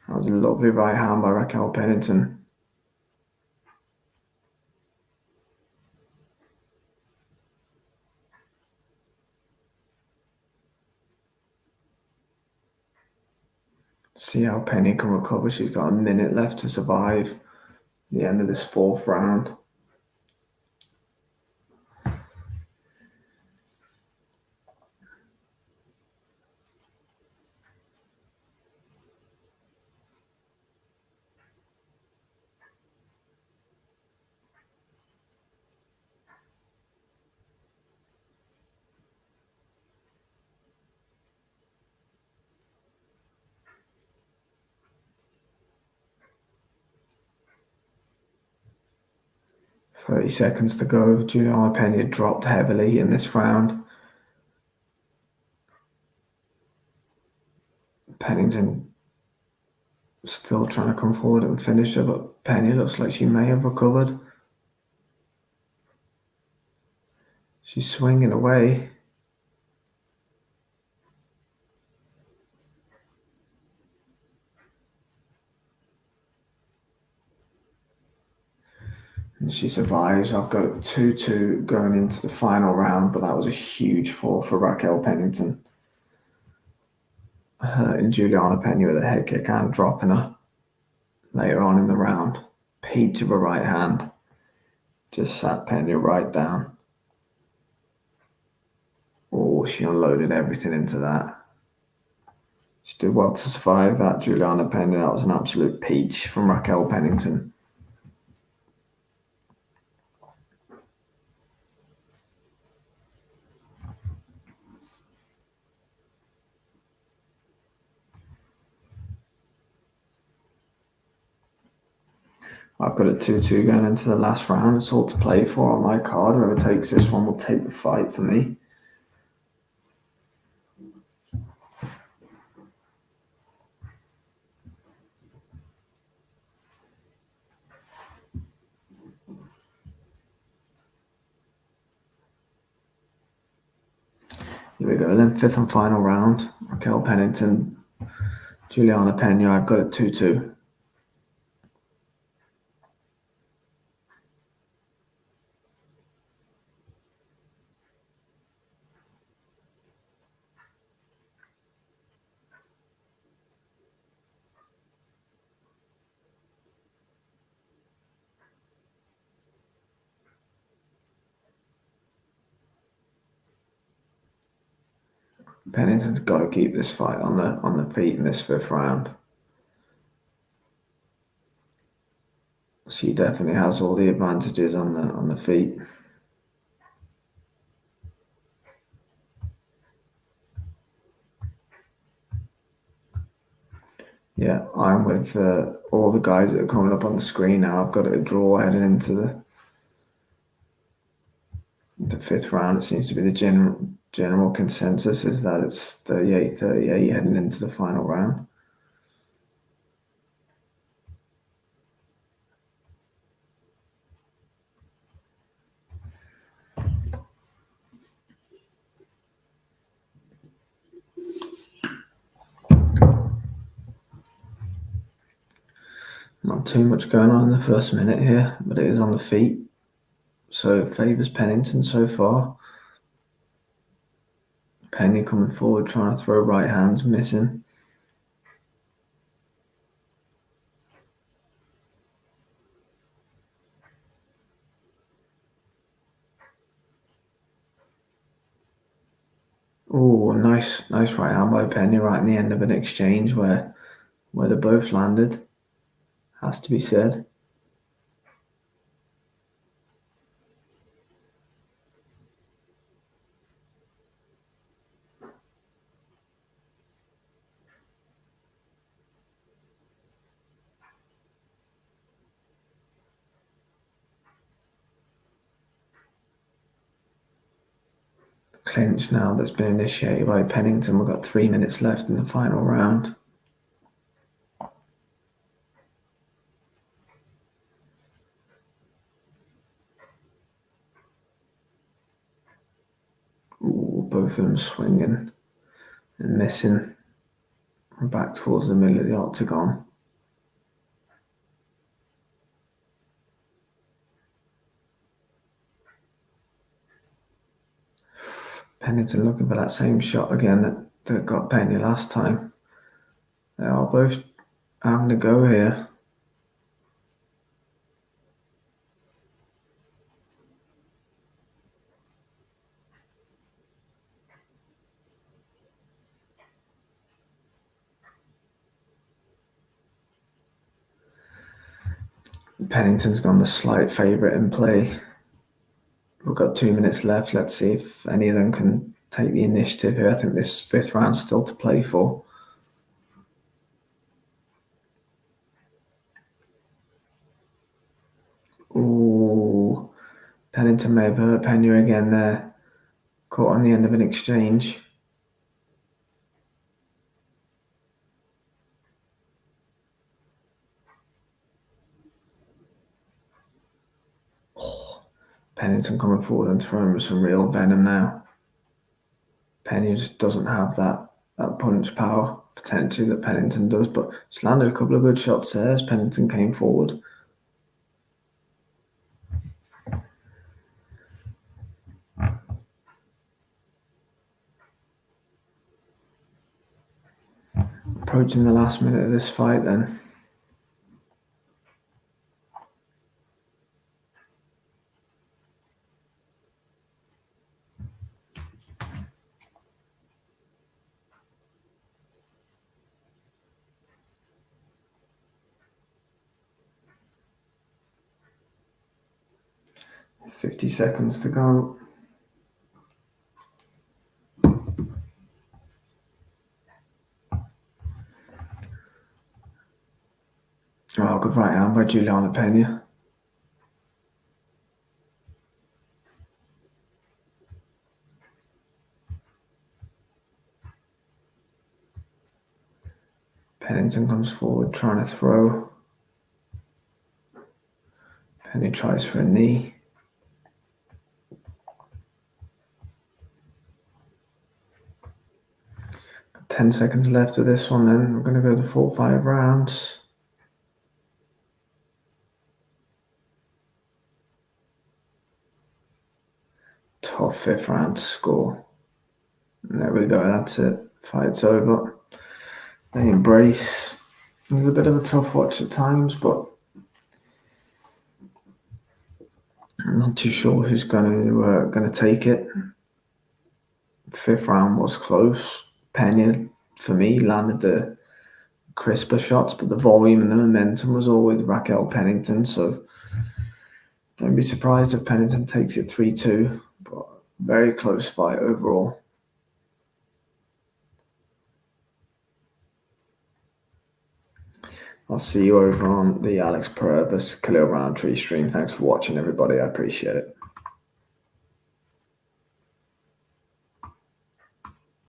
That was a lovely right hand by Raquel Pennington. See how Penny can recover. She's got a minute left to survive the end of this 4th round. .30 seconds to go. Juliana Pena dropped heavily in this round. Pennington still trying to come forward and finish her, but Penny looks like she may have recovered. She's swinging away. And she survives. I've got a 2-2 going into the final round, but that was a huge fall for Raquel Pennington. Hurting Juliana Pena with a head kick and dropping her later on in the round. Peach of a right hand. Just sat Pena right down. Oh, she unloaded everything into that. She did well to survive that, Juliana Pena. That was an absolute peach from Raquel Pennington. I've got a 2-2 going into the last round. It's all to play for on my card. Whoever takes this one will take the fight for me. Here we go then, fifth and final round. Raquel Pennington, Juliana Pena. I've got a 2-2. Pennington's got to keep this fight on the feet in this fifth round. She definitely has all the advantages on the feet. Yeah, I'm with all the guys that are coming up on the screen now. I've got a draw heading into the fifth round. It seems to be the general consensus is that it's 38-38 heading into the final round. Not too much going on in the first minute here, but it is on the feet. So it favours Pennington so far. Pena coming forward, trying to throw right hands, missing. Oh, nice right hand by Pena right in the end of an exchange where they both landed. Has to be said. Clinch now that's been initiated by Pennington. We've got 3 minutes left in the final round. Ooh, both of them swinging and missing. Back towards the middle of the octagon. Pennington looking for that same shot again that got Pena last time. They are both having a go here. Pennington's gone the slight favourite in play. We've got 2 minutes left. Let's see if any of them can take the initiative here. I think this fifth round's still to play for. Ooh, Pennington may have hurt Pena again there. Caught on the end of an exchange. Oh, Pennington coming forward and throwing with some real venom now. Pena just doesn't have that punch power potentially that Pennington does, but it's landed a couple of good shots there as Pennington came forward. Approaching the last minute of this fight then. $50 seconds to go. Oh, good right hand by Juliana Pena. Pennington comes forward trying to throw. Penny tries for a knee. 10 seconds left of this one then. We're going to go the full 5 rounds. Top 5th round to score. And there we go, that's it. Fight's over. They embrace. It was a bit of a tough watch at times, but I'm not too sure who's going to take it. 5th round was close. Pena, for me, landed the crisper shots, but the volume and the momentum was all with Raquel Pennington, so don't be surprised if Pennington takes it 3-2, but very close fight overall. I'll see you over on the Alex Pereira vs. Khalil Roundtree stream. Thanks for watching, everybody. I appreciate it.